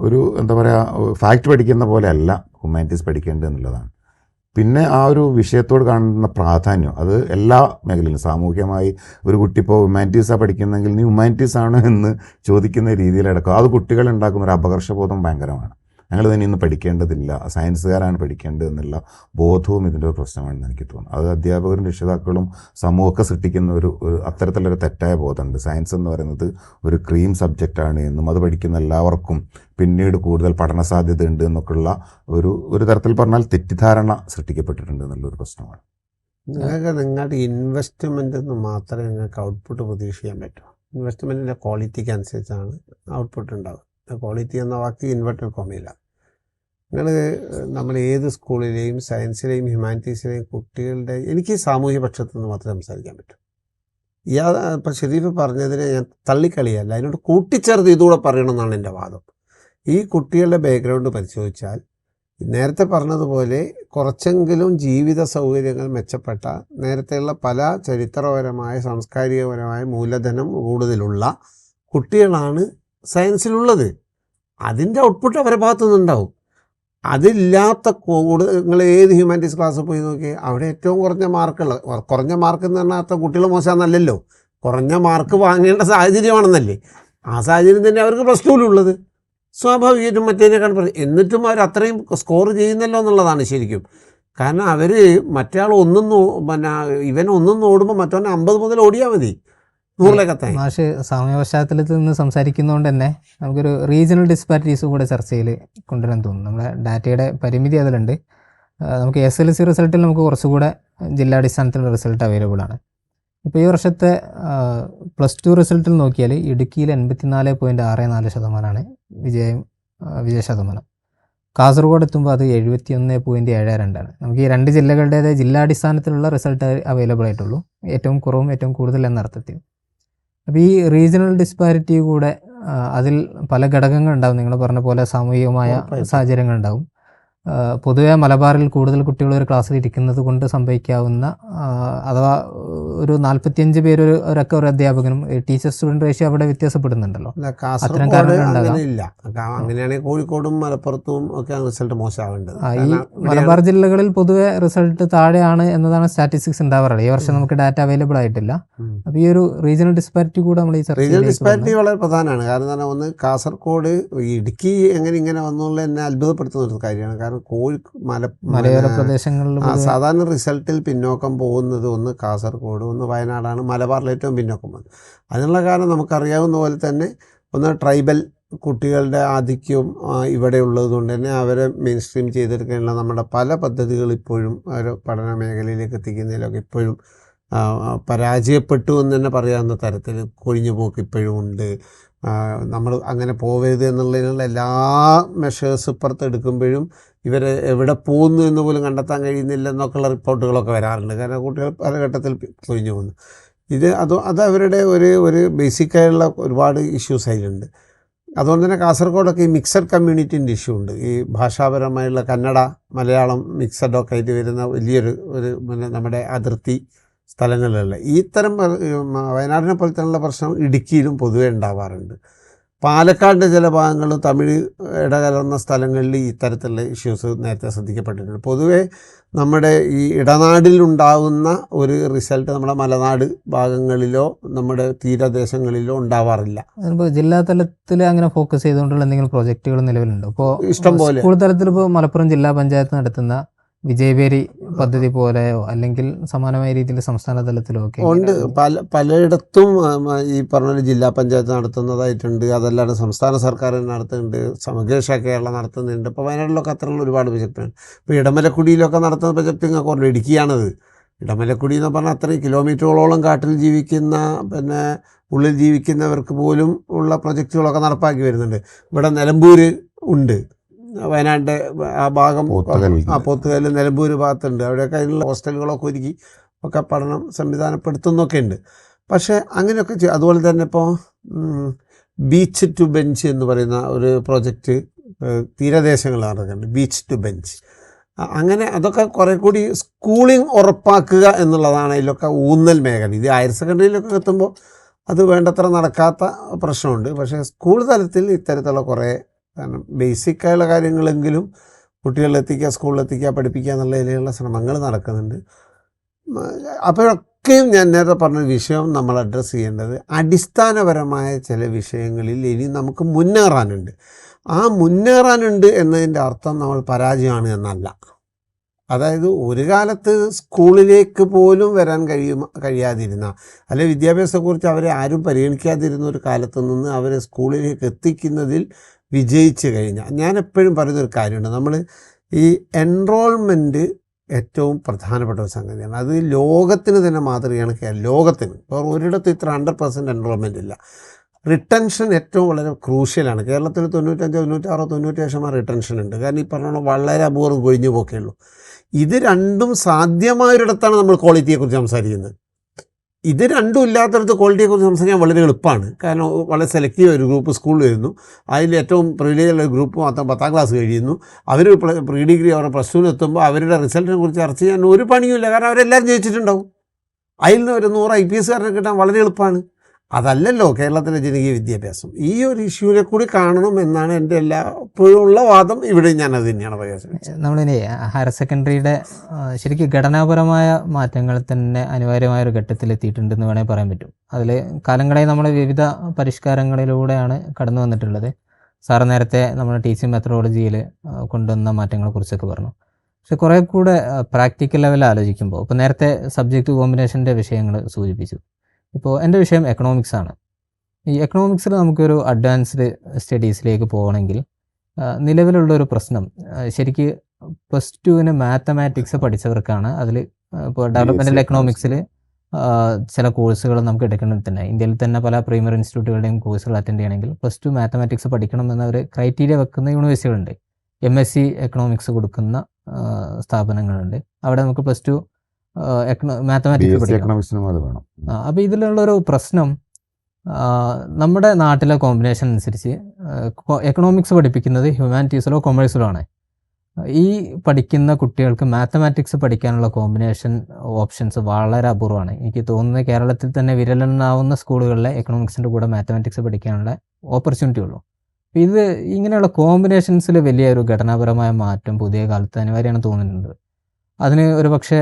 ഒരു എന്താ പറയുക, ഫാക്റ്റ് പഠിക്കുന്ന പോലെ അല്ല ഹ്യൂമാനിറ്റീസ് പഠിക്കേണ്ടത് എന്നുള്ളതാണ്. പിന്നെ ആ ഒരു വിഷയത്തോട് കാണുന്ന പ്രാധാന്യം അത് എല്ലാ മേഖലയിലും സാമൂഹികമായി ഒരു കുട്ടി ഇപ്പോൾ ഹ്യൂമാനിറ്റീസാണ് പഠിക്കുന്നതെങ്കിൽ നീ ഹ്യൂമാനിറ്റീസാണ് എന്ന് ചോദിക്കുന്ന രീതിയിലടക്കം അത് കുട്ടികളുണ്ടാക്കുന്ന ഒരു അപകർഷബോധം ഭയങ്കരമാണ്. ഞങ്ങൾ തന്നെ ഇന്ന് പഠിക്കേണ്ടതില്ല, സയൻസുകാരാണ് പഠിക്കേണ്ടത് എന്നുള്ള ബോധവും ഇതിൻ്റെ ഒരു പ്രശ്നമാണെന്ന് എനിക്ക് തോന്നുന്നു. അത് അധ്യാപകരും രക്ഷിതാക്കളും സമൂഹമൊക്കെ സൃഷ്ടിക്കുന്ന ഒരു അത്തരത്തിലൊരു തെറ്റായ ബോധമുണ്ട്. സയൻസ് എന്ന് പറയുന്നത് ഒരു ക്രീം സബ്ജക്റ്റാണ് എന്നും അത് പഠിക്കുന്ന എല്ലാവർക്കും പിന്നീട് കൂടുതൽ പഠന സാധ്യത ഉണ്ട് എന്നൊക്കെയുള്ള ഒരു തരത്തിൽ പറഞ്ഞാൽ തെറ്റിദ്ധാരണ സൃഷ്ടിക്കപ്പെട്ടിട്ടുണ്ട് എന്നുള്ളൊരു പ്രശ്നമാണ്. നിങ്ങളുടെ ഇൻവെസ്റ്റ്മെൻ്റ് എന്ന് മാത്രമേ നിങ്ങൾക്ക് ഔട്ട്പുട്ട് പ്രതീക്ഷിക്കാൻ പറ്റൂ. ഇൻവെസ്റ്റ്മെൻറ്റിൻ്റെ ക്വാളിറ്റിക്ക് അനുസരിച്ചാണ് ഔട്ട്പുട്ട് ഉണ്ടാവുക. ക്വാളിറ്റി എന്ന വാക്ക് ഇൻവെർട്ടഡ് കോമയില്ല. നമ്മൾ ഏത് സ്കൂളിലെയും സയൻസിലെയും ഹ്യൂമാനിറ്റീസിലെയും കുട്ടികളുടെ, എനിക്ക് സാമൂഹ്യ പക്ഷത്തു നിന്ന് മാത്രമേ സംസാരിക്കാൻ പറ്റൂ. ഇപ്പം ഷെരീഫ് പറഞ്ഞതിനെ ഞാൻ തള്ളിക്കളിയല്ല, അതിനോട് കൂട്ടിച്ചേർത്ത് ഇതുകൂടെ പറയണമെന്നാണ് എൻ്റെ വാദം. ഈ കുട്ടികളുടെ ബാക്ക്ഗ്രൗണ്ട് പരിശോധിച്ചാൽ നേരത്തെ പറഞ്ഞതുപോലെ കുറച്ചെങ്കിലും ജീവിത സൗകര്യങ്ങൾ മെച്ചപ്പെട്ട, നേരത്തെയുള്ള പല ചരിത്രപരമായ സാംസ്കാരികപരമായ മൂലധനം കൂടുതലുള്ള കുട്ടികളാണ് സയൻസിലുള്ളത്. അതിൻ്റെ ഔട്ട്പുട്ട് അവരുടെ ഭാഗത്തു നിന്നുണ്ടാവും. അതില്ലാത്ത നിങ്ങൾ ഏത് ഹ്യൂമാനിറ്റീസ് ക്ലാസ്സിൽ പോയി നോക്കി, അവിടെ ഏറ്റവും കുറഞ്ഞ മാർക്ക് എന്ന് പറഞ്ഞാൽ കുട്ടികൾ മോശമെന്നല്ലല്ലോ, കുറഞ്ഞ മാർക്ക് വാങ്ങേണ്ട സാഹചര്യമാണെന്നല്ലേ. ആ സാഹചര്യം തന്നെ അവർക്ക് പ്ലസ് ടുവിലുള്ളത്. സ്വാഭാവികമായിട്ടും മറ്റേതിനേക്കാൾ എന്നിട്ടും അവർ അത്രയും സ്കോർ ചെയ്യുന്നല്ലോ എന്നുള്ളതാണ് ശരിക്കും. കാരണം അവർ മറ്റേ ആൾ പിന്നെ ഇവൻ ഓടുമ്പോൾ മറ്റവനെ 50 മുതൽ ഓടിയാൽ മതി 100-ലേക്കെത്താൻ. മാഷ് സാമൂഹ്യ പശ്ചാത്തലത്തിൽ നിന്ന് സംസാരിക്കുന്നതുകൊണ്ട് തന്നെ നമുക്കൊരു റീജിയണൽ ഡിസ്പാരിറ്റീസ് കൂടെ ചർച്ചയിൽ കൊണ്ടുവരാൻ തോന്നുന്നു. നമ്മുടെ ഡാറ്റയുടെ പരിമിതി അതിലുണ്ട്. നമുക്ക് SLC റിസൾട്ടിൽ നമുക്ക് കുറച്ചുകൂടെ ജില്ലാടിസ്ഥാനത്തിലുള്ള റിസൾട്ട് അവൈലബിൾ ആണ്. ഇപ്പോൾ ഈ വർഷത്തെ +2 റിസൾട്ടിൽ നോക്കിയാൽ ഇടുക്കിയിൽ 84.64% വിജയ ശതമാനം. കാസർഗോഡ് എത്തുമ്പോൾ അത് 71.72 നമുക്ക് ഈ 2 ജില്ലകളുടേതായ ജില്ലാടിസ്ഥാനത്തിലുള്ള റിസൾട്ട് അവൈലബിൾ ആയിട്ടുള്ളൂ. ഏറ്റവും കുറവും ഏറ്റവും കൂടുതൽ എന്ന അർത്ഥത്തിൽ. അപ്പോൾ ഈ റീജിയണൽ ഡിസ്പാരിറ്റി കൂടെ അതിൽ പല ഘടകങ്ങളുണ്ടാവും. നിങ്ങൾ പറഞ്ഞ പോലെ സാമൂഹികമായ സാഹചര്യങ്ങളുണ്ടാവും. പൊതുവെ മലബാറിൽ കൂടുതൽ കുട്ടികൾ ഒരു ക്ലാസ്സിൽ ഇരിക്കുന്നത് കൊണ്ട് സംഭവിക്കാവുന്ന അഥവാ ഒരു 45 പേര് ഒരു അധ്യാപകനും ടീച്ചർ സ്റ്റുഡൻറ് റേഷ്യോ അവിടെ വ്യത്യാസപ്പെടുന്നുണ്ടല്ലോ. അത്തരം കാരണങ്ങളുണ്ടാകാം. അങ്ങനെയാണെങ്കിൽ കോഴിക്കോടും മലപ്പുറത്തും ഒക്കെ റിസൾട്ട് മോശമാവേണ്ടത്. ഈ മലബാർ ജില്ലകളിൽ പൊതുവെ റിസൾട്ട് താഴെയാണ് എന്നതാണ് സ്റ്റാറ്റിസ്റ്റിക്സ് ഉണ്ടാവാറുള്ളത്. ഈ വർഷം നമുക്ക് ഡാറ്റ അവൈലബിൾ ആയിട്ടില്ല. അപ്പോൾ ഈ ഒരു റീജിയണൽ ഡിസ്പാരിറ്റി കൂടെ നമ്മൾ ഈ റീജിയണൽ ഡിസ്പാരിറ്റി വളരെ പ്രധാനമാണ്. കാരണം ഒന്ന് കാസർഗോഡ് ഇടുക്കി ഇങ്ങനെ വന്നുള്ള എന്നെ അത്ഭുതപ്പെടുത്തുന്ന ഒരു കാര്യമാണ്. കാരണം മലയോര പ്രദേശങ്ങളിൽ സാധാരണ റിസൾട്ടിൽ പിന്നോക്കം പോകുന്നത് ഒന്ന് കാസർഗോഡ്, ഒന്ന് വയനാടാണ്. മലബാറിൽ ഏറ്റവും പിന്നോക്കം പോകുന്നത്. അതിനുള്ള കാരണം നമുക്കറിയാവുന്ന പോലെ തന്നെ ഒന്ന് ട്രൈബൽ കുട്ടികളുടെ ആധിക്യവും ഇവിടെ ഉള്ളതുകൊണ്ട് തന്നെ അവരെ മെയിൻ സ്ട്രീം ചെയ്തെടുക്കാനുള്ള നമ്മുടെ പല പദ്ധതികൾ ഇപ്പോഴും ഒരു പഠന മേഖലയിലേക്ക് എത്തിക്കുന്നതിലൊക്കെ ഇപ്പോഴും പരാജയപ്പെട്ടു എന്ന് തന്നെ പറയാവുന്ന തരത്തിൽ കൊഴിഞ്ഞുപോക്ക് ഇപ്പോഴും ഉണ്ട്. നമ്മൾ അങ്ങനെ പോവരുത് എന്നുള്ളതിനുള്ള എല്ലാ മെഷേഴ്സ് ഇപ്പുറത്ത് എടുക്കുമ്പോഴും ഇവരെ എവിടെ പോകുന്നു എന്ന് പോലും കണ്ടെത്താൻ കഴിയുന്നില്ല എന്നൊക്കെയുള്ള റിപ്പോർട്ടുകളൊക്കെ വരാറുണ്ട്. കാരണം കുട്ടികൾ പല ഘട്ടത്തിൽ കൊഴിഞ്ഞു പോകുന്നു. അത് അവരുടെ ഒരു ബേസിക്കായുള്ള ഒരുപാട് ഇഷ്യൂസ് അതിലുണ്ട്. അതുകൊണ്ട് തന്നെ കാസർഗോഡൊക്കെ ഈ മിക്സഡ് കമ്മ്യൂണിറ്റീൻ്റെ ഇഷ്യൂ ഉണ്ട്. ഈ ഭാഷാപരമായുള്ള കന്നഡ മലയാളം മിക്സഡൊക്കെ ആയിട്ട് വരുന്ന വലിയൊരു പിന്നെ നമ്മുടെ അതിർത്തി സ്ഥലങ്ങളിലുള്ള ഇത്തരം വയനാടിനെ പോലെ തന്നെയുള്ള പ്രശ്നം ഇടുക്കിയിലും പൊതുവേ ഉണ്ടാവാറുണ്ട്. പാലക്കാടിൻ്റെ ചില ഭാഗങ്ങളും തമിഴ് ഇടകലർന്ന സ്ഥലങ്ങളിൽ ഇത്തരത്തിലുള്ള ഇഷ്യൂസ് നേരത്തെ ശ്രദ്ധിക്കപ്പെട്ടിട്ടുണ്ട്. പൊതുവേ നമ്മുടെ ഈ ഇടനാടിലുണ്ടാകുന്ന ഒരു റിസൾട്ട് നമ്മുടെ മലനാട് ഭാഗങ്ങളിലോ നമ്മുടെ തീരദേശങ്ങളിലോ ഉണ്ടാവാറില്ല. ജില്ലാ തലത്തിൽ അങ്ങനെ ഫോക്കസ് ചെയ്തുകൊണ്ടുള്ള എന്തെങ്കിലും പ്രോജക്റ്റുകൾ നിലവിലുണ്ടോ? ഇപ്പോൾ ഇഷ്ടം പോലെ സ്കൂൾ തലത്തിൽ ഇപ്പോൾ മലപ്പുറം ജില്ലാ പഞ്ചായത്ത് നടത്തുന്ന വിജയബേരി പദ്ധതി പോലെയോ അല്ലെങ്കിൽ സമാനമായ രീതിയിൽ സംസ്ഥാന തലത്തിലോ ഒക്കെ ഉണ്ട്. പലയിടത്തും ഈ പറഞ്ഞ ജില്ലാ പഞ്ചായത്ത് നടത്തുന്നതായിട്ടുണ്ട്. അതല്ലാതെ സംസ്ഥാന സർക്കാർ നടത്തുന്നുണ്ട്, സമഗ്രേഷ കേരള നടത്തുന്നുണ്ട്. ഇപ്പോൾ വയനാട്ടിലൊക്കെ അത്തരമുള്ള ഒരുപാട് പ്രൊജക്റ്റാണ്. ഇപ്പോൾ ഇടമലക്കുടിയിലൊക്കെ നടത്തുന്ന പ്രൊജക്റ്റ് നിങ്ങൾക്ക് പറഞ്ഞു ഇടുക്കിയാണത്. ഇടമലക്കുടി എന്ന് പറഞ്ഞാൽ അത്രയും കിലോമീറ്ററുകളോളം കാട്ടിൽ ജീവിക്കുന്ന പിന്നെ ഉള്ളിൽ ജീവിക്കുന്നവർക്ക് പോലും ഉള്ള പ്രൊജക്റ്റുകളൊക്കെ നടപ്പാക്കി വരുന്നുണ്ട്. ഇവിടെ നിലമ്പൂർ ഉണ്ട്, വയനാടിൻ്റെ ആ ഭാഗം പോത്തുകല്ല് നിലമ്പൂർ ഭാഗത്തുണ്ട്. അവിടെയൊക്കെ അതിനുള്ള ഹോസ്റ്റലുകളൊക്കെ ഒരുക്കി ഒക്കെ പഠനം സംവിധാനപ്പെടുത്തുന്നൊക്കെ ഉണ്ട്. പക്ഷേ അങ്ങനെയൊക്കെ അതുപോലെ തന്നെ ഇപ്പോൾ ബീച്ച് ടു ബെഞ്ച് എന്ന് പറയുന്ന ഒരു പ്രൊജക്റ്റ് തീരദേശങ്ങൾ നടക്കുന്നുണ്ട്. ബീച്ച് ടു ബെഞ്ച് അങ്ങനെ അതൊക്കെ കുറേ കൂടി സ്കൂളിംഗ് ഉറപ്പാക്കുക എന്നുള്ളതാണ് അതിലൊക്കെ ഊന്നൽ മേഖല. ഇത് ഹയർ സെക്കൻഡറിയിലൊക്കെ എത്തുമ്പോൾ അത് വേണ്ടത്ര നടക്കാത്ത പ്രശ്നമുണ്ട്. പക്ഷേ സ്കൂൾ തലത്തിൽ ഇത്തരത്തിലുള്ള കുറേ കാരണം ബേസിക്കായുള്ള കാര്യങ്ങളെങ്കിലും കുട്ടികളിലെത്തിക്കുക, സ്കൂളിലെത്തിക്കുക, പഠിപ്പിക്കുക എന്നുള്ളതിലുള്ള ശ്രമങ്ങൾ നടക്കുന്നുണ്ട്. അപ്പോഴൊക്കെയും ഞാൻ നേരത്തെ പറഞ്ഞ വിഷയം നമ്മൾ അഡ്രസ്സ് ചെയ്യേണ്ടത് അടിസ്ഥാനപരമായ ചില വിഷയങ്ങളിൽ ഇനി നമുക്ക് മുന്നേറാനുണ്ട്. ആ മുന്നേറാനുണ്ട് എന്നതിൻ്റെ അർത്ഥം നമ്മൾ പരാജയമാണ് എന്നല്ല. അതായത് ഒരു കാലത്ത് സ്കൂളിലേക്ക് പോലും വരാൻ കഴിയാതിരുന്ന അല്ലെങ്കിൽ വിദ്യാഭ്യാസത്തെക്കുറിച്ച് അവരെ ആരും പരിഗണിക്കാതിരുന്ന ഒരു കാലത്ത് നിന്ന് അവരെ സ്കൂളിലേക്ക് എത്തിക്കുന്നതിൽ വിജയിച്ചു കഴിഞ്ഞാൽ, ഞാൻ എപ്പോഴും പറയുന്നൊരു കാര്യമുണ്ട്, നമ്മൾ ഈ എൻറോൾമെൻറ്റ് ഏറ്റവും പ്രധാനപ്പെട്ട ഒരു സംഗതിയാണ്. അത് ലോകത്തിന് തന്നെ മാതൃകയാണ്. ലോകത്തിന് ഇപ്പോൾ ഒരിടത്ത് ഇത്ര 100% എൻറോൾമെൻ്റ് ഇല്ല. റിട്ടൻഷൻ ഏറ്റവും വളരെ ക്രൂഷ്യലാണ്. കേരളത്തിൽ 95-96-97% റിട്ടൻഷൻ ഉണ്ട്. കാരണം ഈ പറഞ്ഞ വളരെ അപൂർവം കൊഴിഞ്ഞു പോക്കേ ഉള്ളൂ. ഇത് രണ്ടും സാധ്യമായൊരിടത്താണ് നമ്മൾ ക്വാളിറ്റിയെക്കുറിച്ച് സംസാരിക്കുന്നത്. ഇത് രണ്ടും ഇല്ലാത്തടത്ത് ക്വാളിറ്റിയെക്കുറിച്ച് സംസാരിക്കാൻ വളരെ എളുപ്പമാണ്. കാരണം വളരെ സെലക്റ്റീവ് ഒരു ഗ്രൂപ്പ് സ്കൂളിൽ വരുന്നു, അതിൽ ഏറ്റവും പ്രിവിലേജുള്ള ഗ്രൂപ്പ് മാത്രം 10ാം ക്ലാസ് കഴിയുന്നു. അവർ പ്രീ ഡിഗ്രി അവരുടെ +2 എത്തുമ്പോൾ അവരുടെ റിസൾട്ടിനെ കുറിച്ച് ചർച്ച ചെയ്യാൻ ഒരു പണിയുമില്ല. കാരണം അവരെല്ലാവരും ജയിച്ചിട്ടുണ്ടാവും. അതിൽ നിന്ന് ഒരു 100 IPS കിട്ടാൻ വളരെ എളുപ്പമാണ്. അതല്ലല്ലോ കേരളത്തിലെ ജനകീയ വിദ്യാഭ്യാസം. ഈ ഒരു ഇഷ്യൂവിനെ കൂടി കാണണം എന്നാണ് എൻ്റെ എപ്പോഴും ഉള്ള വാദം. ഇവിടെ ഞാനത് തന്നെയാണ് പ്രയാസം. നമ്മളിനി ഹയർ സെക്കൻഡറിയുടെ ശരിക്കും ഘടനാപരമായ മാറ്റങ്ങൾ തന്നെ അനിവാര്യമായൊരു ഘട്ടത്തിലെത്തിയിട്ടുണ്ടെന്ന് വേണമെങ്കിൽ പറയാൻ പറ്റും. അതിൽ കാലങ്ങളായി നമ്മൾ വിവിധ പരിഷ്കാരങ്ങളിലൂടെയാണ് കടന്നു വന്നിട്ടുള്ളത്. സാറ് നേരത്തെ നമ്മുടെ ടീച്ചിങ് മെത്തഡോളജിയിൽ കൊണ്ടുവന്ന മാറ്റങ്ങളെക്കുറിച്ചൊക്കെ പറഞ്ഞു. പക്ഷെ കുറേ കൂടെ പ്രാക്ടിക്കൽ ലെവൽ ആലോചിക്കുമ്പോൾ, ഇപ്പോൾ നേരത്തെ സബ്ജക്റ്റ് കോമ്പിനേഷൻ്റെ വിഷയങ്ങൾ സൂചിപ്പിച്ചു. ഇപ്പോൾ എൻ്റെ വിഷയം എക്കണോമിക്സ് ആണ്. ഈ എക്കണോമിക്സിൽ നമുക്കൊരു അഡ്വാൻസ്ഡ് സ്റ്റഡീസിലേക്ക് പോകണമെങ്കിൽ നിലവിലുള്ളൊരു പ്രശ്നം ശരിക്ക് +2 മാത്തമാറ്റിക്സ് പഠിച്ചവർക്കാണ് അതിൽ ഇപ്പോൾ ഡെവലപ്മെൻറ്റൽ എക്കണോമിക്സിൽ ചില കോഴ്സുകൾ നമുക്ക് എടുക്കേണ്ടത് തന്നെ. ഇന്ത്യയിൽ തന്നെ പല പ്രീമിയർ ഇൻസ്റ്റിറ്റ്യൂട്ടുകളുടെയും കോഴ്സുകൾ അറ്റൻഡ് ചെയ്യണമെങ്കിൽ +2 മാത്തമാറ്റിക്സ് പഠിക്കണമെന്ന ഒരു ക്രൈറ്റീരിയ വെക്കുന്ന യൂണിവേഴ്സിറ്റികളുണ്ട്. MSc എക്കണോമിക്സ് കൊടുക്കുന്ന സ്ഥാപനങ്ങളുണ്ട്. അവിടെ നമുക്ക് +2 മാത്തമാറ്റിക്സ് പഠിക്കണം. അപ്പോൾ ഇതിലുള്ളൊരു പ്രശ്നം, നമ്മുടെ നാട്ടിലെ കോമ്പിനേഷൻ അനുസരിച്ച് എക്കണോമിക്സ് പഠിപ്പിക്കുന്നത് ഹ്യൂമാനിറ്റീസിലോ കൊമേഴ്സിലോ ആണ്. ഈ പഠിക്കുന്ന കുട്ടികൾക്ക് മാത്തമാറ്റിക്സ് പഠിക്കാനുള്ള കോമ്പിനേഷൻ ഓപ്ഷൻസ് വളരെ അപൂർവമാണ്. എനിക്ക് തോന്നുന്നത് കേരളത്തിൽ തന്നെ വിരലെണ്ണാവുന്ന സ്കൂളുകളിലെ എക്കണോമിക്സിൻ്റെ കൂടെ മാത്തമാറ്റിക്സ് പഠിക്കാനുള്ള ഓപ്പർച്യൂണിറ്റി ഉള്ളൂ. ഇത് ഇങ്ങനെയുള്ള കോമ്പിനേഷൻസിൽ വലിയൊരു ഘടനാപരമായ മാറ്റം പുതിയ കാലത്ത് അനിവാര്യമാണ് തോന്നുന്നുണ്ട്. അതിന് ഒരു പക്ഷേ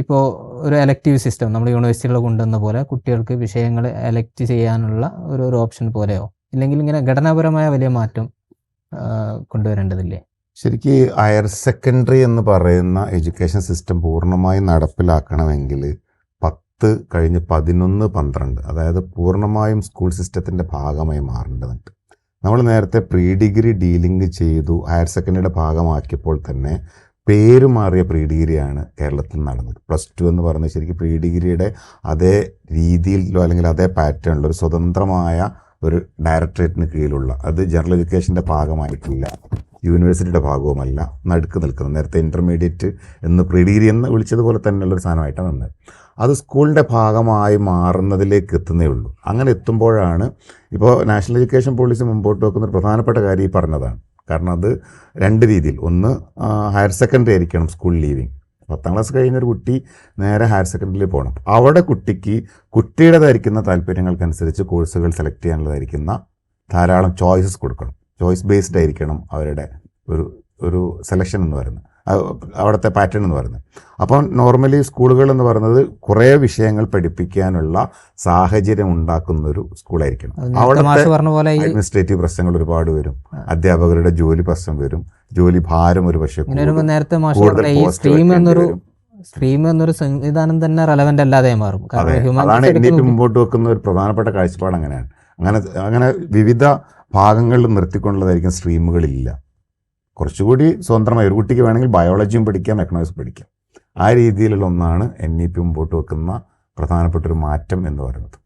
ഇപ്പോൾ ഒരു എലക്റ്റീവ് സിസ്റ്റം നമ്മൾ യൂണിവേഴ്സിറ്റികൾ കൊണ്ടുവന്ന പോലെ കുട്ടികൾക്ക് വിഷയങ്ങൾ എലക്റ്റ് ചെയ്യാനുള്ള ഒരു ഓപ്ഷൻ പോലെയോ, ഇല്ലെങ്കിൽ ഇങ്ങനെ ഘടനാപരമായ വലിയ മാറ്റം കൊണ്ടുവരേണ്ടതില്ലേ? ശരിക്കും ഹയർ സെക്കൻഡറി എന്ന് പറയുന്ന എഡ്യൂക്കേഷൻ സിസ്റ്റം പൂർണ്ണമായി നടപ്പിലാക്കണമെങ്കിൽ 10 കഴിഞ്ഞ് 11, 12 അതായത് പൂർണ്ണമായും സ്കൂൾ സിസ്റ്റത്തിൻ്റെ ഭാഗമായി മാറേണ്ടതുണ്ട്. നമ്മൾ നേരത്തെ പ്രീ ഡിഗ്രി ഡീലിംഗ് ചെയ്തു, ഹയർ സെക്കൻഡറിയുടെ ഭാഗമാക്കിയപ്പോൾ തന്നെ പേര് മാറിയ പ്രീ ഡിഗ്രിയാണ് കേരളത്തിൽ നടന്നത്. +2 എന്ന് പറയുന്നത് ശരിക്കും പ്രീ ഡിഗ്രിയുടെ അതേ രീതിയിലോ അല്ലെങ്കിൽ അതേ പാറ്റേണിലോ ഒരു സ്വതന്ത്രമായ ഒരു ഡയറക്ടറേറ്റിന് കീഴിലുള്ള, അത് ജനറൽ എഡ്യൂക്കേഷൻ്റെ ഭാഗമായിട്ടില്ല, യൂണിവേഴ്സിറ്റിയുടെ ഭാഗവുമല്ല, നടുക്ക് നിൽക്കുന്നത്. നേരത്തെ ഇൻ്റർമീഡിയറ്റ് എന്ന് പ്രീ ഡിഗ്രി എന്ന് വിളിച്ചതുപോലെ തന്നെയുള്ളൊരു സാധനമായിട്ടാണ് വന്നത്. അത് സ്കൂളിൻ്റെ ഭാഗമായി മാറുന്നതിലേക്ക് എത്തുന്നേ ഉള്ളൂ. അങ്ങനെ എത്തുമ്പോഴാണ് ഇപ്പോൾ നാഷണൽ എഡ്യൂക്കേഷൻ പോളിസി മുമ്പോട്ട് വെക്കുന്ന ഒരു പ്രധാനപ്പെട്ട കാര്യം ഈ പറഞ്ഞതാണ്. കാരണം അത് 2 രീതിയിൽ, ഒന്ന് ഹയർ സെക്കൻഡറി ആയിരിക്കണം സ്കൂൾ ലീവിങ്. 10ാം ക്ലാസ് കഴിഞ്ഞൊരു കുട്ടി നേരെ ഹയർ സെക്കൻഡറിയിൽ പോകണം. അവിടെ കുട്ടിക്ക് കുട്ടിയുടേതായിരിക്കുന്ന താല്പര്യങ്ങൾക്കനുസരിച്ച് കോഴ്സുകൾ സെലക്ട് ചെയ്യാനുള്ളതായിരിക്കുന്ന ധാരാളം ചോയ്സസ് കൊടുക്കണം. ചോയ്സ് ബേസ്ഡ് ആയിരിക്കണം അവരുടെ ഒരു സെലക്ഷൻ എന്ന് പറയുന്നത്, അവിടുത്തെ പാറ്റേൺ എന്ന് പറയുന്നത്. അപ്പോൾ നോർമലി സ്കൂളുകൾ എന്ന് പറയുന്നത് കുറേ വിഷയങ്ങൾ പഠിപ്പിക്കാനുള്ള സാഹചര്യം ഉണ്ടാക്കുന്നൊരു സ്കൂളായിരിക്കണം. അവിടുത്തെ അഡ്മിനിസ്ട്രേറ്റീവ് പ്രശ്നങ്ങൾ ഒരുപാട് വരും, അധ്യാപകരുടെ ജോലി പ്രശ്നം വരും, ജോലി ഭാരം ഒരു പക്ഷേ നേരത്തെ സ്ട്രീം എന്നൊരു സംവിധാനം തന്നെ റെലവൻ്റ് അല്ലാതെ മാറും. അതാണ് NEP മുമ്പോട്ട് വെക്കുന്ന ഒരു പ്രധാനപ്പെട്ട കാഴ്ചപ്പാട്. അങ്ങനെയാണ്. അങ്ങനെ വിവിധ ഭാഗങ്ങളിൽ നിർത്തിക്കൊണ്ടുള്ളതായിരിക്കും സ്ട്രീമുകളില്ല. കുറച്ചുകൂടി സ്വതന്ത്രമായി ഒരു കുട്ടിക്ക് വേണമെങ്കിൽ ബയോളജിയും പഠിക്കാം, എക്കണോമിക്സ് പഠിക്കാം. ആ രീതിയിലുള്ള ഒന്നാണ് NEP മുമ്പോട്ട് വെക്കുന്ന പ്രധാനപ്പെട്ടൊരു മാറ്റം എന്ന് പറയുന്നത്.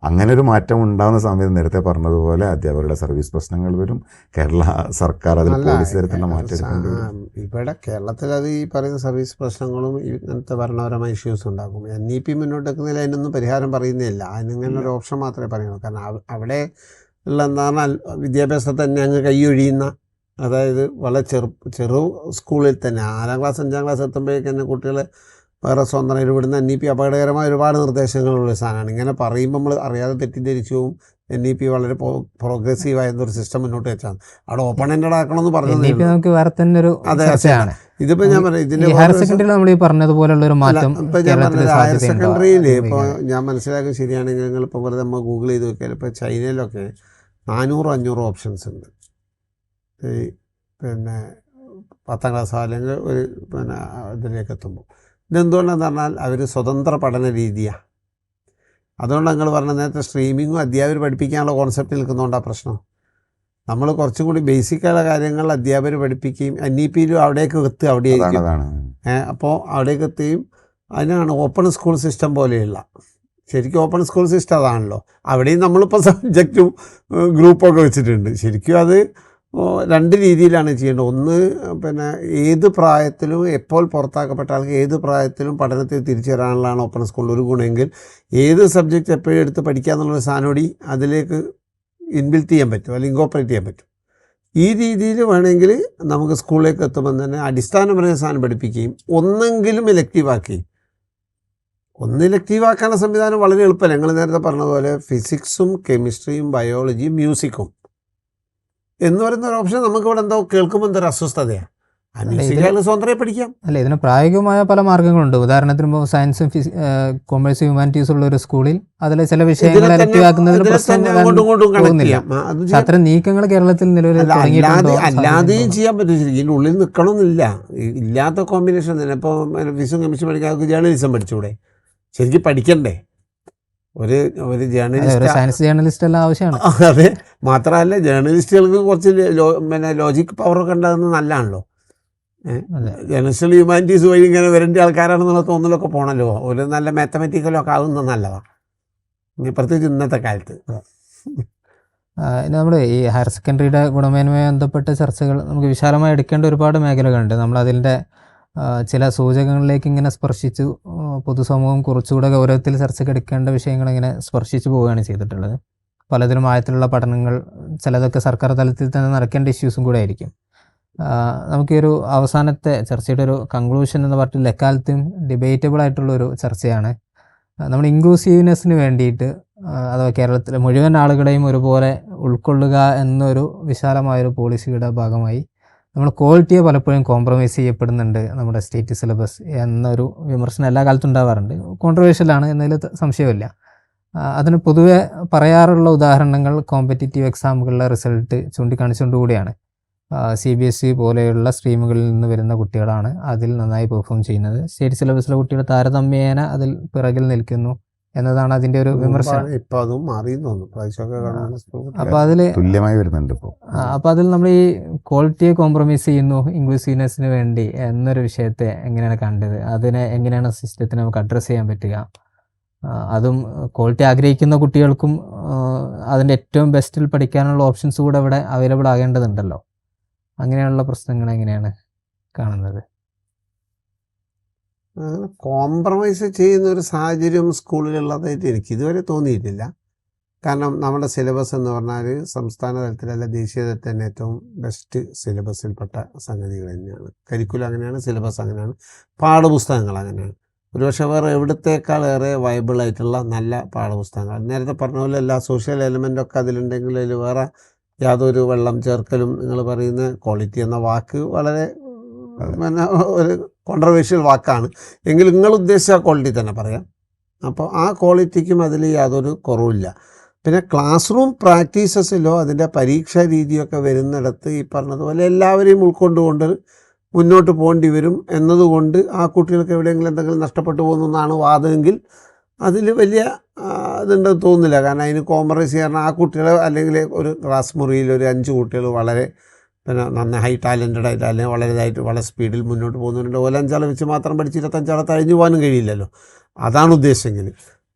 അങ്ങനെ ഒരു മാറ്റം ഉണ്ടാകുന്ന സമയത്ത് നേരത്തെ പറഞ്ഞതുപോലെ അധ്യാപകരുടെ സർവീസ് പ്രശ്നങ്ങൾ വരും. കേരള സർക്കാർ അതിൽ പോലീസ് തരത്തിലുള്ള മാറ്റം എടുക്കേണ്ടി വരും. ഇവിടെ കേരളത്തിൽ അത് ഈ പറയുന്ന സർവീസ് പ്രശ്നങ്ങളും ഇങ്ങനത്തെ ഭരണപരമായ ഇഷ്യൂസ് ഉണ്ടാക്കും. NEP മുന്നോട്ട് വെക്കുന്നതിൽ അതിനൊന്നും പരിഹാരം പറയുന്നില്ല. അതിനിങ്ങനെ ഒരു ഓപ്ഷൻ മാത്രമേ പറയുള്ളൂ. കാരണം അവിടെ ഉള്ള എന്താ വിദ്യാഭ്യാസത്തെ തന്നെ അങ്ങ് കൈയൊഴിയുന്ന, അതായത് വളരെ ചെറു സ്കൂളിൽ തന്നെ 4ാം ക്ലാസ് 5ാം ക്ലാസ് എത്തുമ്പോഴേക്ക് തന്നെ കുട്ടികൾ വേറെ സ്വന്തം ഇടപെടുന്ന NEP അപകടകരമായ ഒരുപാട് നിർദ്ദേശങ്ങളുള്ള സാധനമാണ്. ഇങ്ങനെ പറയുമ്പോൾ നമ്മൾ അറിയാതെ തെറ്റിദ്ധരിച്ചു പോകും. NEP വളരെ പ്രോഗ്രസീവായിരുന്നൊരു സിസ്റ്റം മുന്നോട്ട് വെച്ചാണ്. അവിടെ ഓപ്പൺ എൻഡഡ് ആക്കണമെന്ന് പറഞ്ഞത് നമുക്ക് വേറെ തന്നെ ഒരു ഇതിപ്പോൾ ഞാൻ പറയാം, ഇതിൻ്റെ ഹയർ സെക്കൻഡറിയിൽ ഇപ്പോൾ ഞാൻ മനസ്സിലാക്കുന്നത് ശരിയാണെങ്കിൽ നിങ്ങൾ ഇപ്പോൾ വെറുതെ നമ്മൾ ഗൂഗിൾ ചെയ്ത് നോക്കിയാൽ ഇപ്പോൾ ചൈനയിലൊക്കെ 400-500 ഓപ്ഷൻസ് ഉണ്ട്. പിന്നെ 10ാം ക്ലാസ് അല്ലെങ്കിൽ ഒരു ഇതിലേക്ക് എത്തുമ്പോൾ ഇതെന്തുകൊണ്ടെന്ന് പറഞ്ഞാൽ അവർ സ്വതന്ത്ര പഠന രീതിയാണ്. അതുകൊണ്ട് നിങ്ങൾ പറഞ്ഞ നേരത്തെ സ്ട്രീമിങ്ങും അധ്യാപകർ പഠിപ്പിക്കാനുള്ള കോൺസെപ്റ്റ് നിൽക്കുന്നതുകൊണ്ടാണ് പ്രശ്നം. നമ്മൾ കുറച്ചും കൂടി ബേസിക്കായുള്ള കാര്യങ്ങൾ അധ്യാപകർ പഠിപ്പിക്കുകയും NEPയിലും അവിടേക്ക് എത്തുക അവിടെയായിരിക്കും. അപ്പോൾ അവിടേക്ക് എത്തുകയും അതിനാണ് ഓപ്പൺ സ്കൂൾ സിസ്റ്റം പോലെയുള്ള, ശരിക്കും ഓപ്പൺ സ്കൂൾ സിസ്റ്റം അതാണല്ലോ. അവിടെയും നമ്മളിപ്പോൾ സബ്ജക്റ്റും ഗ്രൂപ്പൊക്കെ വെച്ചിട്ടുണ്ട്. ശരിക്കും അത് 2 രീതിയിലാണ് ചെയ്യേണ്ടത്. ഒന്ന് ഏത് പ്രായത്തിലും എപ്പോൾ പുറത്താക്കപ്പെട്ട ആൾക്ക് ഏത് പ്രായത്തിലും പഠനത്തിൽ തിരിച്ചു വരാനുള്ളതാണ് ഓപ്പൺ സ്കൂളിൽ ഒരു ഗുണമെങ്കിൽ, ഏത് സബ്ജക്റ്റ് എപ്പോഴും എടുത്ത് പഠിക്കുക എന്നുള്ളൊരു സാധനോടി അതിലേക്ക് ഇൻബിൽറ്റ് ചെയ്യാൻ പറ്റും, അല്ലെങ്കിൽ ഇൻകോപ്പറേറ്റ് ചെയ്യാൻ പറ്റും. ഈ രീതിയിൽ വേണമെങ്കിൽ നമുക്ക് സ്കൂളിലേക്ക് എത്തുമ്പോൾ തന്നെ അടിസ്ഥാനപരമായ സാധനം പഠിപ്പിക്കുകയും ഒന്നെങ്കിലും ഇലക്റ്റീവാക്കുകയും. ഇലക്റ്റീവാക്കാനുള്ള സംവിധാനം വളരെ എളുപ്പമല്ല. ഞങ്ങൾ നേരത്തെ പറഞ്ഞതുപോലെ ഫിസിക്സും കെമിസ്ട്രിയും ബയോളജിയും മ്യൂസിക്കും എന്ന് പറയുന്ന ഒരു ഓപ്ഷൻ നമുക്കിവിടെ എന്തോ കേൾക്കുമ്പോൾ എന്തൊരു അസ്വസ്ഥതയാണ്. അന്വേഷിച്ചാൽ സ്വന്തമായി പഠിക്കാം. അല്ല, ഇതിന് പ്രായോഗികമായ പല മാർഗ്ഗങ്ങളുണ്ട്. ഉദാഹരണത്തിന് ഇപ്പോൾ സയൻസും കൊമേഴ്സ് ഹ്യൂമാനിറ്റീസ് ഉള്ള ഒരു സ്കൂളിൽ അതിലെ ചില വിഷയങ്ങൾ ഇരട്ടിയാക്കുന്നതിന് പ്രശ്നം പോകുന്നില്ല. അത്തരം നീക്കങ്ങൾ കേരളത്തിൽ നിലവിൽ അല്ലാതെയും ചെയ്യാൻ പറ്റും. ശരിക്കും ഇതിൻ്റെ ഉള്ളിൽ നിൽക്കണമെന്നില്ല. ഇല്ലാത്ത കോമ്പിനേഷൻ തന്നെ. ഇപ്പോൾ ഫിസിക്സും കെമിസ്ട്രി പഠിക്കാൻ ജേർണലിസം പഠിച്ചുകൂടെ? ശരിക്കും പഠിക്കണ്ടേ? ഒരു ജേർണലിസ്റ്റ്, സയൻസ് ജേർണലിസ്റ്റ് എല്ലാം ആവശ്യമാണ്. അതെ, മാത്രമല്ല ജേർണലിസ്റ്റുകൾക്ക് കുറച്ച് ലോജിക് പവറൊക്കെ ഉണ്ടാകുന്നത് നല്ലതാണല്ലോ. ജേർണലിസ്റ്റുകൾ ഹ്യൂമാനിറ്റീസ് വഴി ഇങ്ങനെ വരേണ്ട ആൾക്കാരാണെന്നുള്ള തോന്നലൊക്കെ പോകണല്ലോ. ഒരു നല്ല മാത്തമാറ്റിക്കലൊക്കെ ആകുന്നത് നല്ലതാണ്, പ്രത്യേകിച്ച് ഇന്നത്തെ കാലത്ത്. നമ്മൾ ഈ ഹയർ സെക്കൻഡറിയുടെ ഗുണമേന്മയുമായി ബന്ധപ്പെട്ട ചർച്ചകൾ നമുക്ക് വിശാലമായി എടുക്കേണ്ട ഒരുപാട് മേഖലകളുണ്ട്. നമ്മളതിൻ്റെ ചില സൂചകങ്ങളിലേക്ക് ഇങ്ങനെ സ്പർശിച്ചു പൊതുസമൂഹം കുറച്ചുകൂടെ ഗൗരവത്തിൽ ചർച്ചയ്ക്ക് എടുക്കേണ്ട വിഷയങ്ങൾ ഇങ്ങനെ സ്പർശിച്ചു പോവുകയാണ് ചെയ്തിട്ടുള്ളത്. പലതിലും ആഴത്തിലുള്ള പഠനങ്ങൾ, ചിലതൊക്കെ സർക്കാർ തലത്തിൽ തന്നെ നടക്കേണ്ട ഇഷ്യൂസും കൂടെ ആയിരിക്കും. നമുക്കീ ഒരു അവസാനത്തെ ചർച്ചയുടെ ഒരു കൺക്ലൂഷൻ എന്ന് പറഞ്ഞിട്ട് എക്കാലത്തും ഡിബേറ്റബിൾ ആയിട്ടുള്ളൊരു ചർച്ചയാണ് നമ്മൾ ഇൻക്ലൂസീവ്നെസ്സിന് വേണ്ടിയിട്ട്, അഥവാ കേരളത്തിലെ മുഴുവൻ ആളുകളെയും ഒരുപോലെ ഉൾക്കൊള്ളുക എന്നൊരു വിശാലമായൊരു പോളിസിയുടെ ഭാഗമായി നമ്മൾ ക്വാളിറ്റിയെ പലപ്പോഴും കോംപ്രമൈസ് ചെയ്യപ്പെടുന്നുണ്ട് നമ്മുടെ സ്റ്റേറ്റ് സിലബസ് എന്നൊരു വിമർശനം എല്ലാ കാലത്തും ഉണ്ടാവാറുണ്ട്. കോൺട്രവേഴ്ഷ്യലാണ് എന്നതിൽ സംശയമില്ല. അതിന് പൊതുവെ പറയാറുള്ള ഉദാഹരണങ്ങൾ കോമ്പറ്റിറ്റീവ് എക്സാമുകളിലെ റിസൾട്ട് ചൂണ്ടിക്കാണിച്ചുകൊണ്ടുകൂടിയാണ്. CBSE പോലെയുള്ള സ്ട്രീമുകളിൽ നിന്ന് വരുന്ന കുട്ടികളാണ് അതിൽ നന്നായി പെർഫോം ചെയ്യുന്നത്. സ്റ്റേറ്റ് സിലബസിലെ കുട്ടികൾ താരതമ്യേന അതിൽ പിറകിൽ നിൽക്കുന്നു എന്നതാണ് അതിൻ്റെ ഒരു വിമർശനം. അപ്പോൾ അതിൽ തുല്യമായി വരുന്നുണ്ട്. അപ്പോൾ അതിൽ നമ്മൾ ഈ ക്വാളിറ്റിയെ കോംപ്രമൈസ് ചെയ്യുന്നു ഇൻക്ലൂസീവ്നെസ്സിന് വേണ്ടി എന്നൊരു വിഷയത്തെ എങ്ങനെയാണ് കണ്ടത്? അതിനെ എങ്ങനെയാണ് സിസ്റ്റത്തിന് നമുക്ക് അഡ്രസ്സ് ചെയ്യാൻ പറ്റുക? അതും ക്വാളിറ്റി ആഗ്രഹിക്കുന്ന കുട്ടികൾക്കും അതിൻ്റെ ഏറ്റവും ബെസ്റ്റിൽ പഠിക്കാനുള്ള ഓപ്ഷൻസ് കൂടെ ഇവിടെ അവൈലബിൾ ആകേണ്ടതുണ്ടല്ലോ. അങ്ങനെയുള്ള പ്രശ്നങ്ങൾ എങ്ങനെയാണ് കാണുന്നത്? കോംപ്രമൈസ് ചെയ്യുന്ന ഒരു സാഹചര്യം സ്കൂളിലുള്ളതായിട്ട് എനിക്ക് ഇതുവരെ തോന്നിയിട്ടില്ല. കാരണം നമ്മുടെ സിലബസ് എന്ന് പറഞ്ഞാൽ സംസ്ഥാന തലത്തിലല്ല ദേശീയ തലത്തിൽ തന്നെ ഏറ്റവും ബെസ്റ്റ് സിലബസിൽപ്പെട്ട സംഗതികൾ തന്നെയാണ്. കരിക്കുലം അങ്ങനെയാണ്, സിലബസ് അങ്ങനെയാണ്, പാഠപുസ്തകങ്ങൾ അങ്ങനെയാണ്. ഒരുപക്ഷെ വേറെ എവിടത്തേക്കാളേറെ വയബിളായിട്ടുള്ള നല്ല പാഠപുസ്തകങ്ങൾ. നേരത്തെ പറഞ്ഞ പോലെ എല്ലാ സോഷ്യൽ എലിമെൻ്റൊക്കെ അതിലുണ്ടെങ്കിൽ അതിൽ വേറെ യാതൊരു വെള്ളം ചേർക്കലും, നിങ്ങൾ പറയുന്ന ക്വാളിറ്റി എന്ന വാക്ക് വളരെ പിന്നെ ഒരു കോൺട്രവേഴ്ഷ്യൽ വാക്കാണ്. എങ്കിലും നിങ്ങൾ ഉദ്ദേശിച്ച ക്വാളിറ്റി തന്നെ പറയാം. അപ്പോൾ ആ ക്വാളിറ്റിക്കും അതിൽ യാതൊരു കുറവില്ല. പിന്നെ ക്ലാസ് റൂം പ്രാക്ടീസസിലോ അതിൻ്റെ പരീക്ഷാ രീതിയൊക്കെ വരുന്നിടത്ത് ഈ പറഞ്ഞതുപോലെ എല്ലാവരെയും ഉൾക്കൊണ്ടുകൊണ്ട് മുന്നോട്ട് പോകേണ്ടി വരും എന്നതുകൊണ്ട് ആ കുട്ടികൾക്ക് എവിടെയെങ്കിലും എന്തെങ്കിലും നഷ്ടപ്പെട്ടു പോകുന്നതാണ് വാദമെങ്കിൽ അതിൽ വലിയ ഇതുണ്ടെന്ന് തോന്നുന്നില്ല. കാരണം അതിന് കോംപ്രമൈസ് ചെയ്യാൻ ആ കുട്ടികളെ, അല്ലെങ്കിൽ ഒരു ക്ലാസ് മുറിയിൽ ഒരു 5 കുട്ടികൾ വളരെ പിന്നെ നന്നായി ഹൈ ടാലൻറ്റഡ് ആയിട്ട് അല്ലെങ്കിൽ വളരെ സ്പീഡിൽ മുന്നോട്ട് പോകുന്നുണ്ട്. 5 ആളെ വെച്ച് മാത്രം പഠിച്ച് 25 ആളെ തഴഞ്ഞു പോകാനും കഴിയില്ലല്ലോ. അതാണ് ഉദ്ദേശമെങ്കിൽ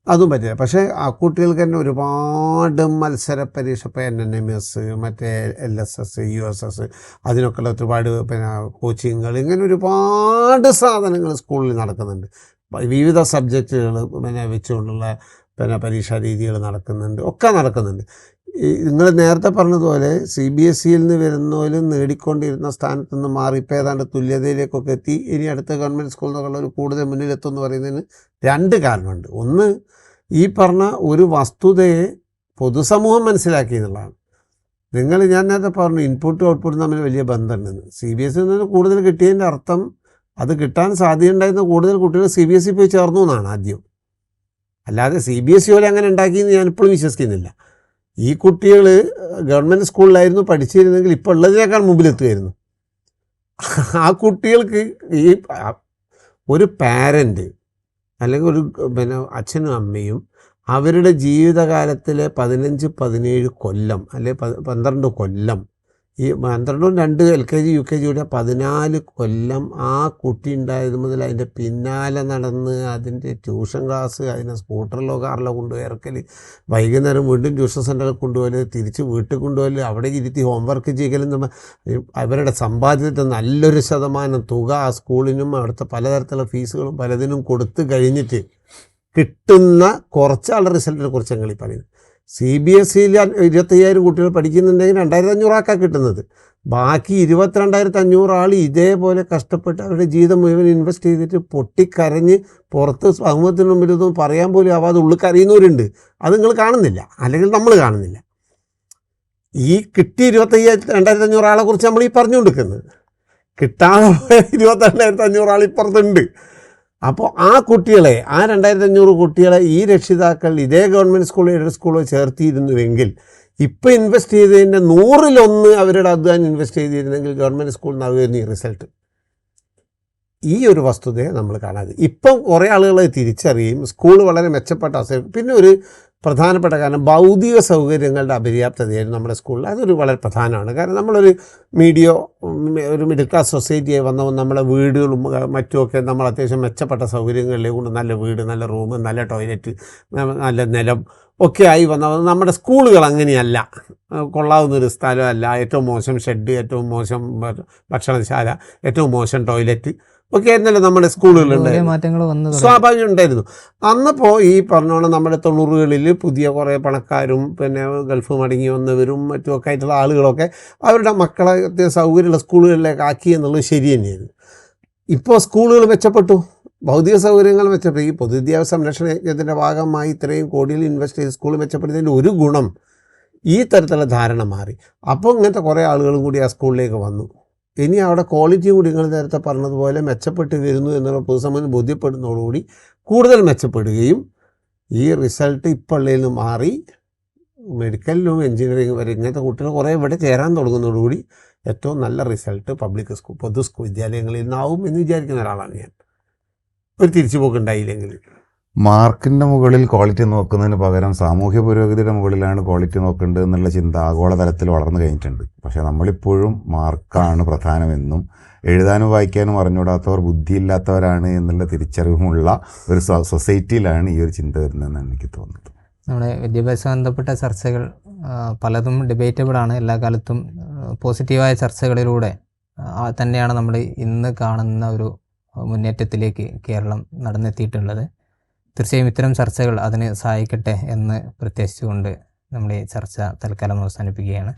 അതും പറ്റില്ല. പക്ഷേ ആ കുട്ടികൾക്ക് തന്നെ ഒരുപാട് മത്സര പരീക്ഷ, ഇപ്പോൾ NNMS, മറ്റേ LSS, USS, അതിനൊക്കെയുള്ള ഒരുപാട് പിന്നെ കോച്ചിങ്ങുകൾ, ഇങ്ങനെ ഒരുപാട് സാധനങ്ങൾ സ്കൂളിൽ നടക്കുന്നുണ്ട്. വിവിധ സബ്ജക്റ്റുകൾ പിന്നെ വെച്ചുകൊണ്ടുള്ള പിന്നെ പരീക്ഷാ രീതികൾ നടക്കുന്നുണ്ട്. നിങ്ങൾ നേരത്തെ പറഞ്ഞതുപോലെ CBSEയിൽ നിന്ന് വരുന്നവരും നേടിക്കൊണ്ടിരുന്ന സ്ഥാനത്ത് നിന്ന് മാറി ഇപ്പോൾ ഏതാണ്ട് തുല്യതയിലേക്കൊക്കെ എത്തി. ഇനി അടുത്ത ഗവൺമെൻറ് സ്കൂളിൽ നിന്നുള്ള ഒരു കൂടുതൽ മുന്നിലെത്തും എന്ന് പറയുന്നതിന് 2 കാരണമുണ്ട്. ഒന്ന്, ഈ പറഞ്ഞ ഒരു വസ്തുതയെ പൊതുസമൂഹം മനസ്സിലാക്കി എന്നുള്ളതാണ്. ഞാൻ നേരത്തെ പറഞ്ഞു ഇൻപുട്ടും ഔട്ട്പുട്ടും തമ്മിൽ വലിയ ബന്ധമുണ്ടെന്ന്. CBSEയിൽ നിന്ന് കൂടുതൽ കിട്ടിയതിൻ്റെ അർത്ഥം അത് കിട്ടാൻ സാധ്യതയുണ്ടായിരുന്ന കൂടുതൽ കുട്ടികൾ CBSE പോയി ചേർന്നു എന്നാണ് ആദ്യം. അല്ലാതെ CBSE പോലെ അങ്ങനെ ഉണ്ടാക്കിയെന്ന് ഞാനിപ്പോഴും വിശ്വസിക്കുന്നില്ല. ഈ കുട്ടികൾ ഗവൺമെൻറ് സ്കൂളിലായിരുന്നു പഠിച്ചിരുന്നെങ്കിൽ ഇപ്പോൾ ഉള്ളതിനേക്കാൾ മുമ്പിലെത്തുമായിരുന്നു. ആ കുട്ടികൾക്ക് ഈ ഒരു പാരൻ്റ് അല്ലെങ്കിൽ ഒരു പിന്നെ അച്ഛനും അമ്മയും അവരുടെ ജീവിതകാലത്തിലെ 15-17 കൊല്ലം അല്ലെങ്കിൽ 12 കൊല്ലം, ഈ 12ഉം 2 LKG UKG കൂടെ 14 കൊല്ലം ആ കുട്ടി ഉണ്ടായത് മുതൽ അതിൻ്റെ പിന്നാലെ നടന്ന് അതിൻ്റെ ട്യൂഷൻ ക്ലാസ്, അതിനെ സ്കൂട്ടറിലോ കാറിലോ കൊണ്ടുപോയി ഇറക്കൽ, വൈകുന്നേരം വീണ്ടും ട്യൂഷൻ സെൻ്ററിൽ കൊണ്ടുപോകൽ, തിരിച്ച് വീട്ടിൽ കൊണ്ടുപോകൽ, അവിടെ ഇരുത്തി ഹോംവർക്ക് ചെയ്യലും, അവരുടെ സമ്പാദ്യത്തിൻ്റെ നല്ലൊരു ശതമാനം തുക ആ സ്കൂളിനും അവിടുത്തെ പലതരത്തിലുള്ള ഫീസുകളും പലതിനും കൊടുത്ത് കഴിഞ്ഞിട്ട് കിട്ടുന്ന കുറച്ചാളുടെ റിസൾട്ടിനെ കുറിച്ച് ഞങ്ങൾ ഈ പറയുന്നത്. CBSEയിൽ 25,000 കുട്ടികൾ പഠിക്കുന്നുണ്ടെങ്കിൽ 2,500 ആൾക്കാണ് കിട്ടുന്നത്. ബാക്കി 22,500 ആൾ ഇതേപോലെ കഷ്ടപ്പെട്ട് അവരുടെ ജീവിതം മുഴുവൻ ഇൻവെസ്റ്റ് ചെയ്തിട്ട് പൊട്ടിക്കരഞ്ഞ് പുറത്ത് സമൂഹത്തിന് മുമ്പിൽ ഇതൊന്നും പറയാൻ പോലും ആവാതെ ഉള്ളിൽ കരയുന്നവരുണ്ട്. അത് നിങ്ങൾ കാണുന്നില്ല, അല്ലെങ്കിൽ നമ്മൾ കാണുന്നില്ല. ഈ കിട്ടിയ 2,500 ആളെ കുറിച്ച് നമ്മൾ ഈ പറഞ്ഞുകൊണ്ടിരിക്കുന്നത്. കിട്ടാതെ 22,500 ആൾ ഇപ്പുറത്തുണ്ട്. അപ്പോൾ ആ കുട്ടികളെ, ആ 2,500 കുട്ടികളെ ഈ രക്ഷിതാക്കൾ ഇതേ ഗവൺമെൻറ് സ്കൂളോ എയ്ഡഡ് സ്കൂളോ ചേർത്തിയിരുന്നുവെങ്കിൽ ഇപ്പോൾ ഇൻവെസ്റ്റ് ചെയ്തതിൻ്റെ 100-1 അവരുടെ അധ്വാനം ഇൻവെസ്റ്റ് ചെയ്തിരുന്നെങ്കിൽ ഗവൺമെൻറ് സ്കൂളിൽ നിന്നാവുമായിരുന്നു ഈ റിസൾട്ട്. ഈ ഒരു വസ്തുതയെ നമ്മൾ കാണാതെ ഇപ്പം കുറേ ആളുകളെ തിരിച്ചറിയും. സ്കൂൾ വളരെ മെച്ചപ്പെട്ട അവസ്ഥ. പിന്നെ ഒരു പ്രധാനപ്പെട്ട കാരണം ഭൗതിക സൗകര്യങ്ങളുടെ അപര്യാപ്തതയായിരുന്നു നമ്മുടെ സ്കൂളിൽ. അതൊരു വളരെ പ്രധാനമാണ്. കാരണം നമ്മളൊരു ഒരു മിഡിൽ ക്ലാസ് സൊസൈറ്റിയായി വന്നപ്പോൾ നമ്മളെ വീടുകളും മറ്റുമൊക്കെ നമ്മൾ അത്യാവശ്യം മെച്ചപ്പെട്ട സൗകര്യങ്ങളിലേക്ക് കൊണ്ട് നല്ല വീട്, നല്ല റൂം, നല്ല ടോയ്ലറ്റ്, നല്ല നിലം ഒക്കെ ആയി വന്നപ്പോൾ നമ്മുടെ സ്കൂളുകൾ അങ്ങനെയല്ല. കൊള്ളാവുന്നൊരു സ്ഥലമല്ല, ഏറ്റവും മോശം ഷെഡ്, ഏറ്റവും മോശം ഭക്ഷണശാല, ഏറ്റവും മോശം ടോയ്ലറ്റ് ഒക്കെ ആയിരുന്നല്ലോ നമ്മുടെ സ്കൂളുകളുണ്ട്. മാറ്റങ്ങൾ സ്വാഭാവികം ഉണ്ടായിരുന്നു. അന്നപ്പോൾ ഈ പറഞ്ഞോണം നമ്മുടെ 90കളിൽ പുതിയ കുറേ പണക്കാരും പിന്നെ ഗൾഫ് മടങ്ങി വന്നവരും മറ്റുമൊക്കെ ആയിട്ടുള്ള ആളുകളൊക്കെ അവരുടെ മക്കളെ സൗകര്യമുള്ള സ്കൂളുകളിലേക്ക് ആക്കി എന്നുള്ളത് ശരി തന്നെയായിരുന്നു. ഇപ്പോൾ സ്കൂളുകൾ മെച്ചപ്പെട്ടു, ഭൗതിക സൗകര്യങ്ങൾ മെച്ചപ്പെട്ടു. ഈ പൊതുവിദ്യാഭ്യാസ സംരക്ഷണ യജ്ഞത്തിൻ്റെ ഭാഗമായി ഇത്രയും കോടിയിൽ ഇൻവെസ്റ്റ് ചെയ്ത് സ്കൂൾ മെച്ചപ്പെടുന്നതിൻ്റെ ഒരു ഗുണം ഈ തരത്തിലുള്ള ധാരണ മാറി. അപ്പോൾ ഇങ്ങനത്തെ കുറേ ആളുകളും കൂടി ആ സ്കൂളിലേക്ക് വന്നു. ഇനി അവിടെ ക്വാളിറ്റിയും കൂടി നിങ്ങൾ നേരത്തെ പറഞ്ഞതുപോലെ മെച്ചപ്പെട്ട് വരുന്നു എന്നുള്ള പൊതുസമൂഹം ബോധ്യപ്പെടുന്നതോടുകൂടി കൂടുതൽ മെച്ചപ്പെടുകയും ഈ റിസൾട്ട് ഇപ്പോഴുള്ളതിൽ നിന്ന് മാറി മെഡിക്കലിലും എഞ്ചിനീയറിംഗ് വരെ ഇങ്ങനത്തെ കുട്ടികൾ കുറേ ഇവിടെ ചേരാൻ തുടങ്ങുന്നതോടുകൂടി ഏറ്റവും നല്ല റിസൾട്ട് പബ്ലിക് സ്കൂൾ, പൊതു സ്കൂൾ വിദ്യാലയങ്ങളിൽ നിന്നാവും എന്ന് വിചാരിക്കുന്ന ഒരാളാണ് ഞാൻ. ഒരു തിരിച്ചുപോക്കുണ്ടായില്ലെങ്കിൽ മാർക്കിൻ്റെ മുകളിൽ ക്വാളിറ്റി നോക്കുന്നതിന് പകരം സാമൂഹ്യ പുരോഗതിയുടെ മുകളിലാണ് ക്വാളിറ്റി നോക്കേണ്ടത് എന്നുള്ള ചിന്ത ആഗോളതലത്തിൽ വളർന്നു കഴിഞ്ഞിട്ടുണ്ട്. പക്ഷേ നമ്മളിപ്പോഴും മാർക്കാണ് പ്രധാനമെന്നും എഴുതാനും വായിക്കാനും അറിഞ്ഞുകൂടാത്തവർ ബുദ്ധിയില്ലാത്തവരാണ് എന്നുള്ള തിരിച്ചറിവുമുള്ള ഒരു സൊസൈറ്റിയിലാണ് ഈ ഒരു ചിന്ത വരുന്നതെന്നാണ് എനിക്ക് തോന്നുന്നത്. നമ്മുടെ വിദ്യാഭ്യാസ ബന്ധപ്പെട്ട ചർച്ചകൾ പലതും ഡിബേറ്റബിളാണ്. എല്ലാ കാലത്തും പോസിറ്റീവായ ചർച്ചകളിലൂടെ തന്നെയാണ് നമ്മൾ ഇന്ന് കാണുന്ന ഒരു മുന്നേറ്റത്തിലേക്ക് കേരളം നടന്നെത്തിയിട്ടുള്ളത്. തീർച്ചയായും ഇത്തരം ചർച്ചകൾ അതിന് സഹായിക്കട്ടെ എന്ന് പ്രത്യാശിച്ചുകൊണ്ട് നമ്മുടെ ചർച്ച തൽക്കാലം അവസാനിപ്പിക്കുകയാണ്.